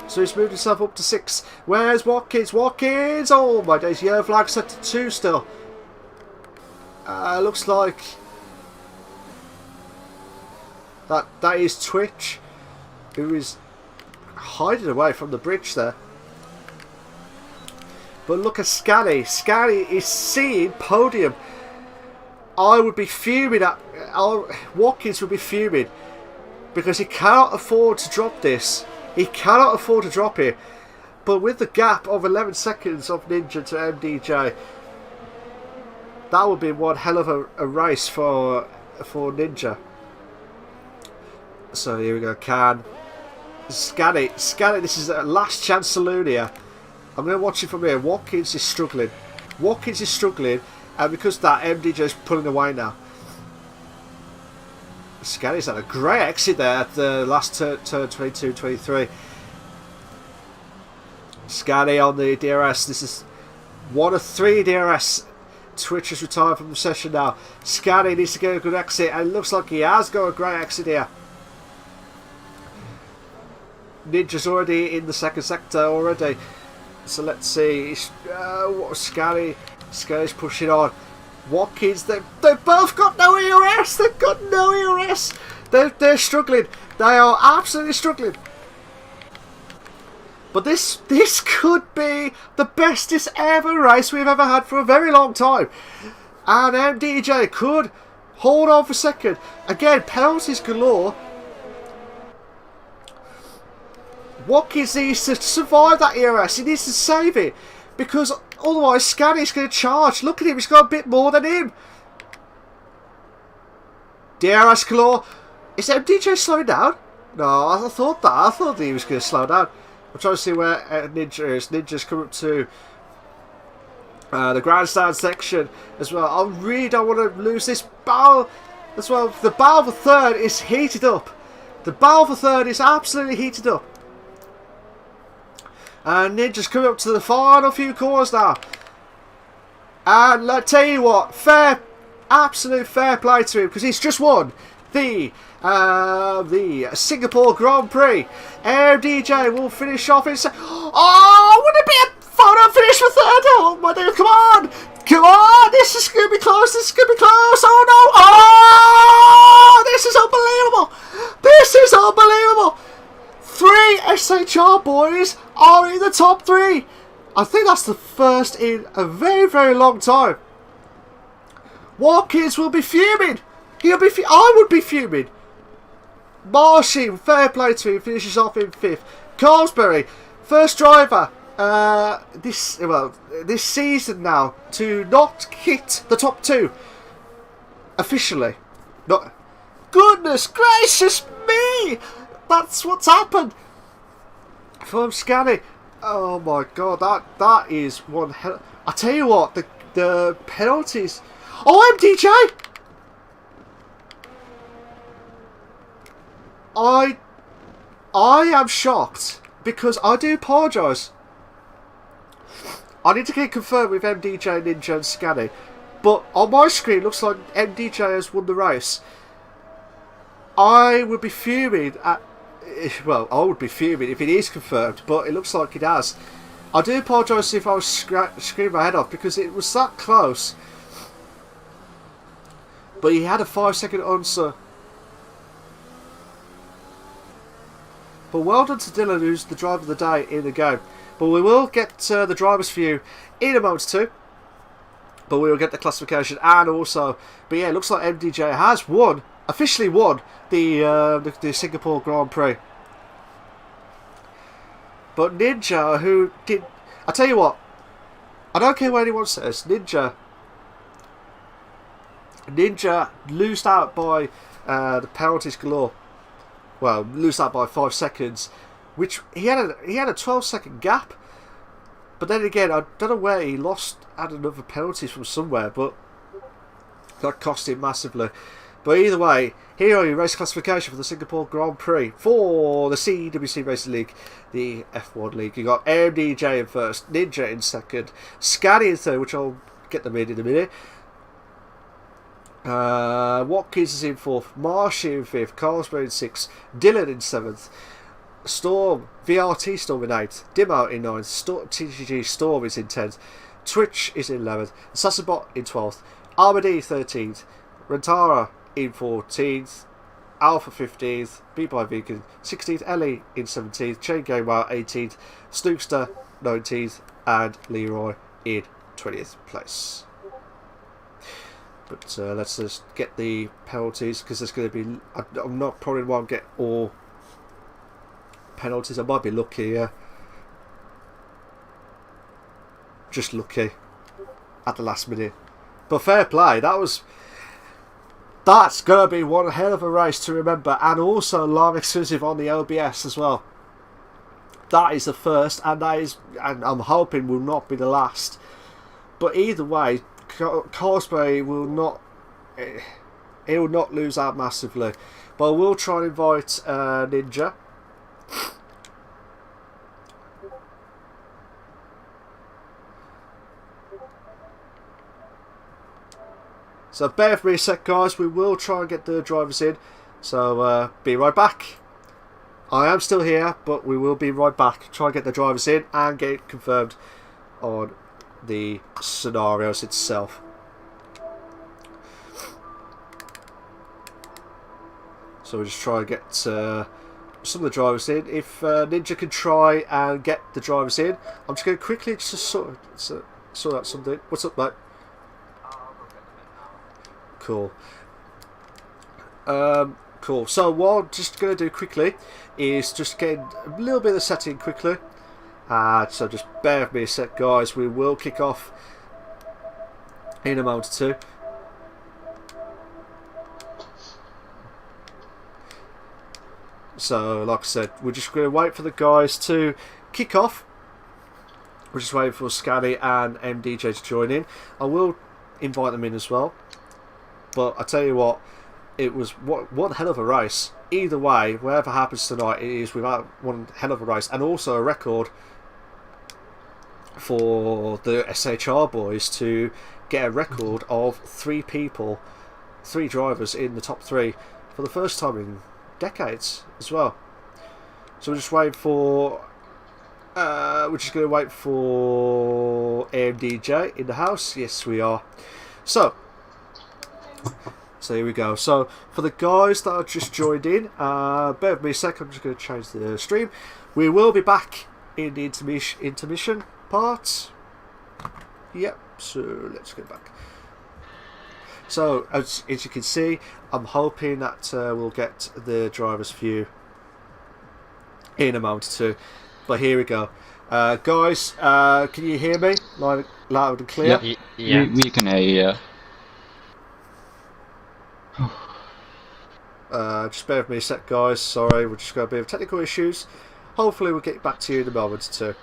So he's moved himself up to 6. Where's Watkins? Watkins! Oh my days, yellow flag set to 2 still. Looks like that is Twitch, who is hiding away from the bridge there. But look at Scanny. Scanny is seeing podium. I would be fuming at... Watkins would be fuming because he cannot afford to drop this. He cannot afford to drop it. But with the gap of 11 seconds of Ninja to MDJ, That would be one hell of a race for Ninja. So here we go. Scan it. This is a last chance saloon here. I'm going to watch it from here. Watkins is struggling. And because of that, MDJ is pulling away now. Scanny's had a great exit there at the last turn 22-23. Scanny on the DRS. This is one of 3 DRS. Twitch has retired from the session now. Scanny needs to get a good exit, and it looks like he has got a great exit here. Ninja's already in the second sector already. So let's see. Scanny's pushing on. Watkins, they've both got no ERS. They've got no ERS. They're struggling. They are absolutely struggling. But this could be the bestest ever race we've ever had for a very long time. And MDJ could hold on for second. Again, penalties galore. Watkins needs to survive that ERS. He needs to save it. Because otherwise Scanny's going to charge. Look at him, he's got a bit more than him. DRS galore. Is MDJ slowing down? No, I thought that. I thought he was going to slow down. I'm trying to see where Ninja is. Ninja's come up to the grandstand section as well. I really don't want to lose this battle as well. The battle for third is heated up. The battle for third is absolutely heated up. And Ninja's coming up to the final few corners now. And I'll tell you what, absolute fair play to him, because he's just won the Singapore Grand Prix. MDJ will finish off in oh, would it be a photo finish for third? Oh my God, come on! Come on! This is going to be close, Oh no! Oh! This is unbelievable! This is unbelievable! 3 SHR boys are in the top 3. I think that's the first in a very, very long time. Watkins will be fuming. I would be fuming. Marshy, fair play to him, finishes off in 5th. Carlsberry, first driver this season now to not hit the top 2 officially. Not. Goodness gracious me! That's what's happened from Scanny. Oh my God, that is one hell. I tell you what, the penalties. Oh, MDJ! I am shocked, because I do apologise. I need to get confirmed with MDJ, Ninja and Scanny, but on my screen it looks like MDJ has won the race. I would be fuming at. Well, I would be fuming if it is confirmed, but it looks like it has. I do apologise if I was screaming my head off, because it was that close. But he had a 5-second answer. But well done to Dylan, who's the driver of the day in the game. But we will get the driver's view in a moment too. But we will get the classification and also. But yeah, it looks like MDJ has officially won the Singapore Grand Prix. But Ninja, who did, I tell you what, I don't care what anyone says, Ninja loosed out by the penalties galore. Well, loosed out by 5 seconds, which he had a 12-second gap. But then again, I don't know where he had another penalties from somewhere, but that cost him massively. But either way, here are your race classification for the Singapore Grand Prix for the CWC Racing League, the F1 League. You got MDJ in first, Ninja in second, Scanny in third, which I'll get them in a minute. Watkins is in 4th, Marshy in 5th, Carlsberg in 6th, Dylan in 7th, Storm, VRT Storm in 8th, Dimo in 9th, TTG Storm is in 10th, Twitch is in 11th, Sassabot in 12th, Armady 13th, Rentara in 14th, Alpha 15th, Beat by Vegan 16th, Ellie in 17th, Chain Gamer 18th, Snookster 19th, and Leroy in 20th place. But let's just get the penalties, because there's going to be. I'm not probably won't get all penalties. I might be lucky, yeah. Just lucky at the last minute. But fair play, that's gonna be one hell of a race to remember, and also live exclusive on the OBS as well. That is the first, and I'm hoping will not be the last. But either way, Carsbury will not. He will not lose out massively. But I will try and invite Ninja. So bear with me a sec, guys. We will try and get the drivers in. So be right back. I am still here, but we will be right back. Try and get the drivers in and get it confirmed on the scenarios itself. So we'll just try and get some of the drivers in. If Ninja can try and get the drivers in, I'm just going to quickly just sort out something. What's up, mate? Cool. Cool. So what I'm just going to do quickly is just get a little bit of the setting quickly. So just bear with me a sec, guys. We will kick off in a moment or two. So, like I said, we're just going to wait for the guys to kick off. We're just waiting for Scaddy and MDJ to join in. I will invite them in as well. But I tell you what, it was one hell of a race. Either way, whatever happens tonight, it is without one hell of a race, and also a record for the SHR boys to get a record of 3 drivers in the top 3 for the first time in decades as well. So we're just waiting for we're just going to wait for AMDJ in the house. Yes, we are. So here we go. So for the guys that have just joined in, bear with me a second. I'm just going to change the stream. We will be back in the intermission part. Yep. So let's go back. So as you can see, I'm hoping that we'll get the driver's view in a moment or two. But here we go. Guys, can you hear me loud and clear? Yeah. We can hear you. Just bear with me a sec, guys. Sorry, we're just got a bit of technical issues. Hopefully we'll get back to you in a moment or two.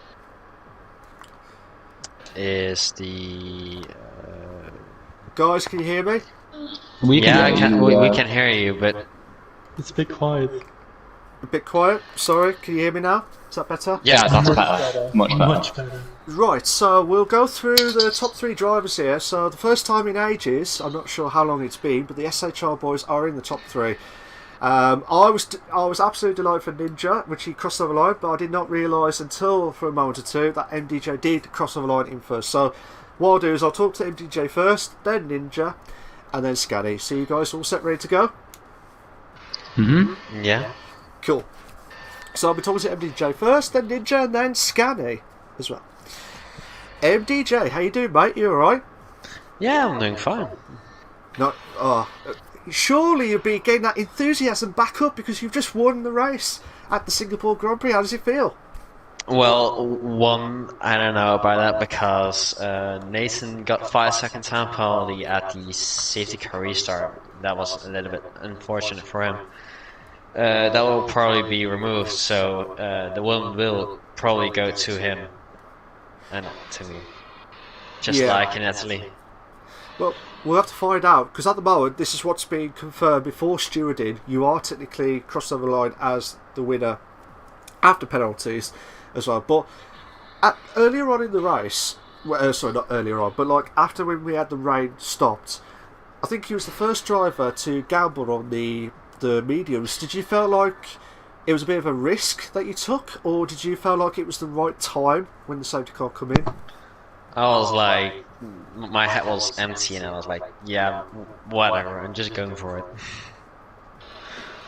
Is the guys, can you hear me? We can hear you, but it's a bit quiet. A bit quiet? Sorry, can you hear me now? Is that better? Yeah, that's better. Much better. Right, so we'll go through the top 3 drivers here. So the first time in ages, I'm not sure how long it's been, but the SHR boys are in the top 3. I was absolutely delighted for Ninja, which he crossed over the line, but I did not realise until for a moment or two that MDJ did cross over the line in first. So what I'll do is I'll talk to MDJ first, then Ninja, and then Scaddy. So you guys all set, ready to go? Yeah. Cool. So I'll be talking to MDJ first, then Ninja, and then Scaddy as well. MDJ, how you doing, mate? You alright? Yeah, I'm doing fine. Surely you'll be getting that enthusiasm back up because you've just won the race at the Singapore Grand Prix. How does it feel? Well, I don't know about that because Nathan got 5 second time penalty at the safety car restart. That was a little bit unfortunate for him. That will probably be removed, so the win will probably go to him and to me, just like in Italy. Well, we'll have to find out, because at the moment this is what's being confirmed before stewarding. You are technically crossed over the line as the winner after penalties as well. But earlier on in the race, sorry, not earlier on, but like after when we had the rain stopped, I think he was the first driver to gamble on the mediums. Did you feel like it was a bit of a risk that you took, or did you feel like it was the right time when the safety car come in? I was like, my head was empty and I was like, yeah, whatever, I'm just going for it.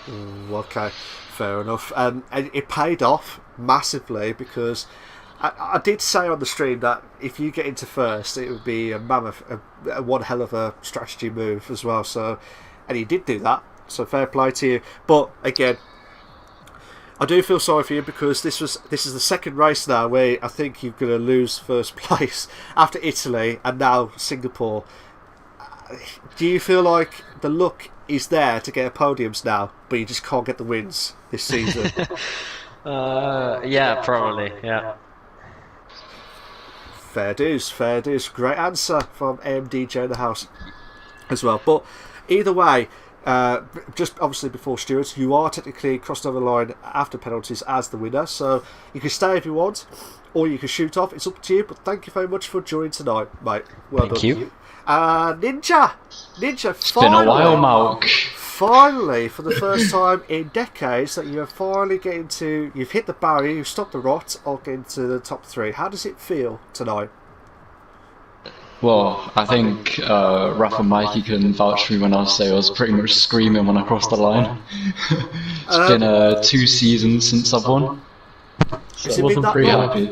Okay, fair enough. And it paid off massively, because I did say on the stream that if you get into first, it would be a mammoth, one hell of a strategy move as well. So, and he did do that. So fair play to you. But again, I do feel sorry for you, because this is the second race now where I think you're going to lose first place after Italy and now Singapore. do you feel like the luck is there to get podiums now, but you just can't get the wins this season? Yeah, probably. Yeah. Fair dues, fair dues. Great answer from MDJ in the house as well. But either way, just obviously before Stuart, you are technically crossed over the line after penalties as the winner, so you can stay if you want, or you can shoot off. It's up to you, but thank you very much for joining tonight, mate. Well done. Thank you. Ninja, It's been a while, Malk. finally, for the first time in decades, that you're finally getting to, you've hit the barrier, you've stopped the rot, or getting to the top 3. How does it feel tonight? Well, I think Raph and Mikey can vouch for me when I say I was pretty much screaming when I crossed the line. It's been 2 seasons since I've won. Has it been that Pretty long? happy.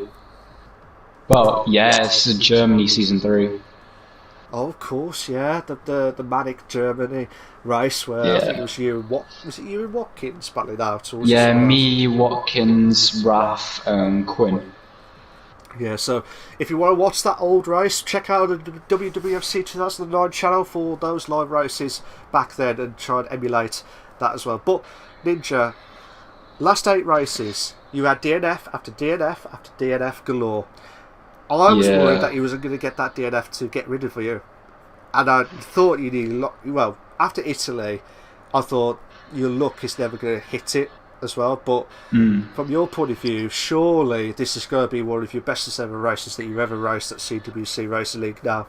Well, yeah, it's Germany season 3. Oh, of course, yeah, the Manic Germany race where I think it was you and was it you and Watkins battling out? Or was it Yeah, someone else? me, Watkins, Raph, and Quinn. Yeah, so if you want to watch that old race, check out the WWFC 2009 channel for those live races back then and try and emulate that as well. But Ninja, last 8 races, you had DNF after DNF after DNF galore. I was worried that you wasn't going to get that DNF to get rid of you, and I thought you needed. Well, after Italy, I thought your luck is never going to hit it as well. But from your point of view, surely this is going to be one of your bestest ever races that you've ever raced at CWC Racing League now.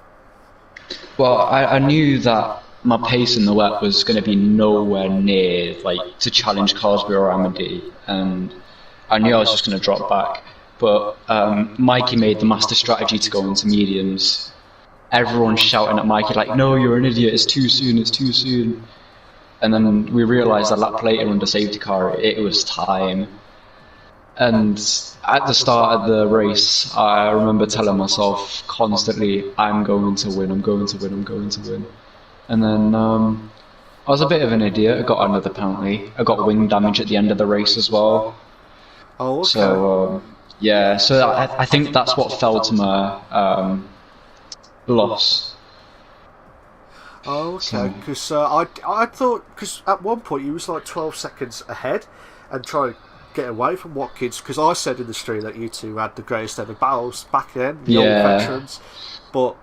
Well, I knew that my pace in the wet was going to be nowhere near like to challenge Carsby or Amity, and I knew I was just going to drop back. But Mikey made the master strategy to go into mediums. Everyone shouting at Mikey like, "No, you're an idiot! It's too soon! It's too soon!" And then we realised a lap later under safety car, it was time. And at the start of the race, I remember telling myself constantly, "I'm going to win! I'm going to win! I'm going to win!" And then I was a bit of an idiot. I got another penalty. I got wing damage at the end of the race as well. Oh, okay. So. Yeah, so I think that's what fell to my loss. Oh, okay. Because I thought, because at one point you was like 12 seconds ahead and trying to get away from Watkins, because I said in the stream that you two had the greatest ever battles back then, the old veterans. But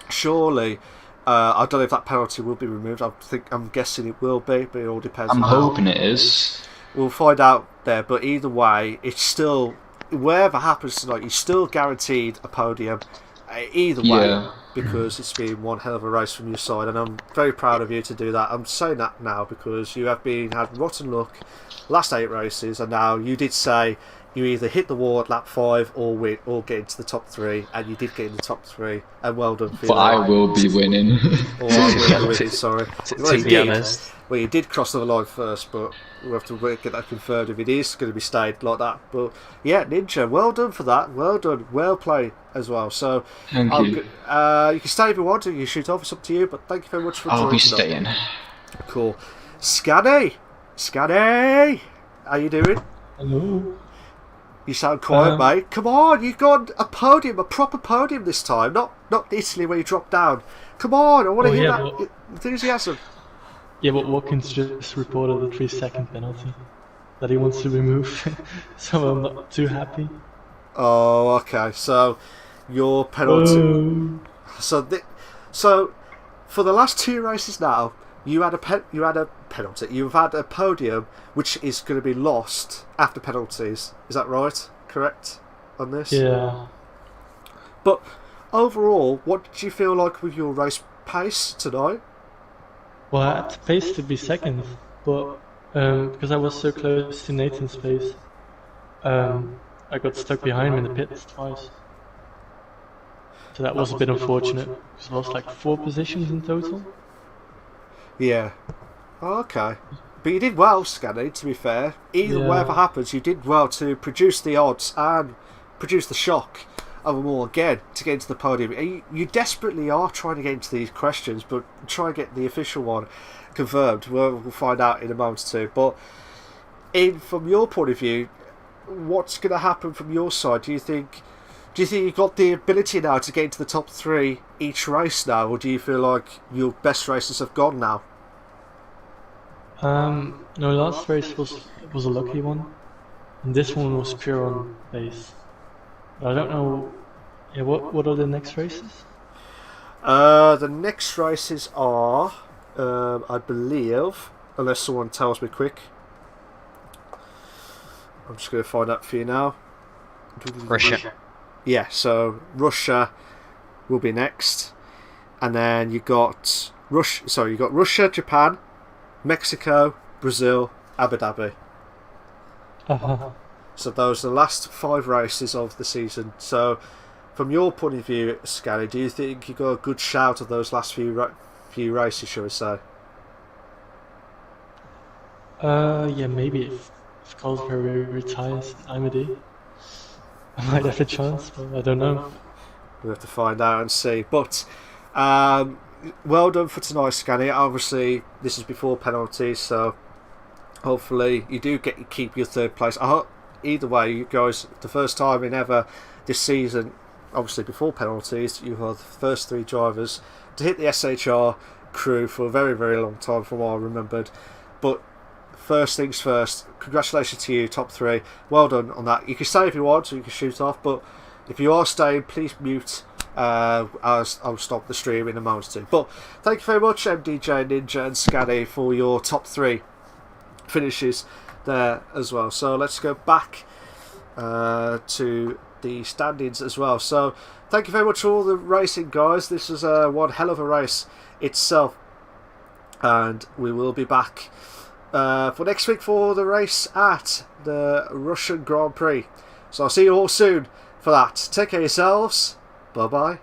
surely, I don't know if that penalty will be removed. I'm guessing it will be, but it all depends. I'm hoping it is. We'll find out there, but either way, it's still, wherever happens tonight, you're still guaranteed a podium either way, because it's been one hell of a race from your side, and I'm very proud of you to do that. I'm saying that now because you have had rotten luck last 8 races, and now you did say you either hit the wall at lap 5 or win or get into the top 3, and you did get in the top 3, and well done for you. But I will be winning. Or I will be winning, sorry. To be honest. Well, you did cross the line first, but we'll have to get that confirmed if it is going to be stayed like that. But yeah, Ninja, well done for that. Well done. Well played as well. So Thank you. you can stay if you want to. You shoot off. It's up to you. But thank you very much for joining. I'll be tonight. staying. Cool. Scanny, how you doing? Hello. You sound quiet, mate. Come on, you got a podium, a proper podium this time. Not Italy where you dropped down. Come on, I want to hear that enthusiasm. Yeah, but Watkins just reported a 3-second penalty that he wants to remove, so I'm not too happy. Oh, okay. So your penalty. So for the last 2 races now, you had a penalty. You've had a podium which is going to be lost after penalties. Is that right? Correct on this? Yeah. But overall, what did you feel like with your race pace tonight? Well, I had the pace to be second, but because I was so close to Nathan's pace, I got stuck behind him in the pits twice. So that was a bit unfortunate, because I lost like 4 positions in total. Yeah. Oh, okay. But you did well, Scanny, to be fair. Whatever happens, you did well to produce the odds and produce the shock of them all again to get into the podium. You desperately are trying to get into these questions, but try and get the official one confirmed. We'll find out in a moment or two. But from your point of view, what's going to happen from your side? Do you think you've got the ability now to get into the top 3 each race now, or do you feel like your best races have gone now? No, last race was a lucky one, and this one was pure on base. I don't know. Yeah, what are the next races? The next races are, I believe, unless someone tells me quick. I'm just going to find out for you now. Russia. Yeah, so Russia will be next, and then you got Russia, Japan, Mexico, Brazil, Abu Dhabi. So those are the last 5 races of the season. So, from your point of view, Scally, do you think you got a good shout of those last few races, shall we say? Yeah, maybe if Carlsberg retires Imedy, I might have a chance, but I don't know. We'll have to find out and see. But well done for tonight, Scally. Obviously, this is before penalties, so hopefully you do keep your 3rd place. I hope either way, you guys, the first time in ever this season, obviously before penalties, you are the first 3 drivers to hit the SHR crew for a very, very long time from what I remembered. But first things first, congratulations to you, top 3. Well done on that. You can stay if you want, so you can shoot off, but if you are staying, please mute. I'll stop the stream in a moment too. But thank you very much, MDJ, Ninja and Scally, for your top 3 finishes there as well. So let's go back to the standings as well. So thank you very much for all the racing, guys. This was one hell of a race itself, and we will be back for next week for the race at the Russian Grand Prix. So I'll see you all soon for that. Take care of yourselves. Bye bye.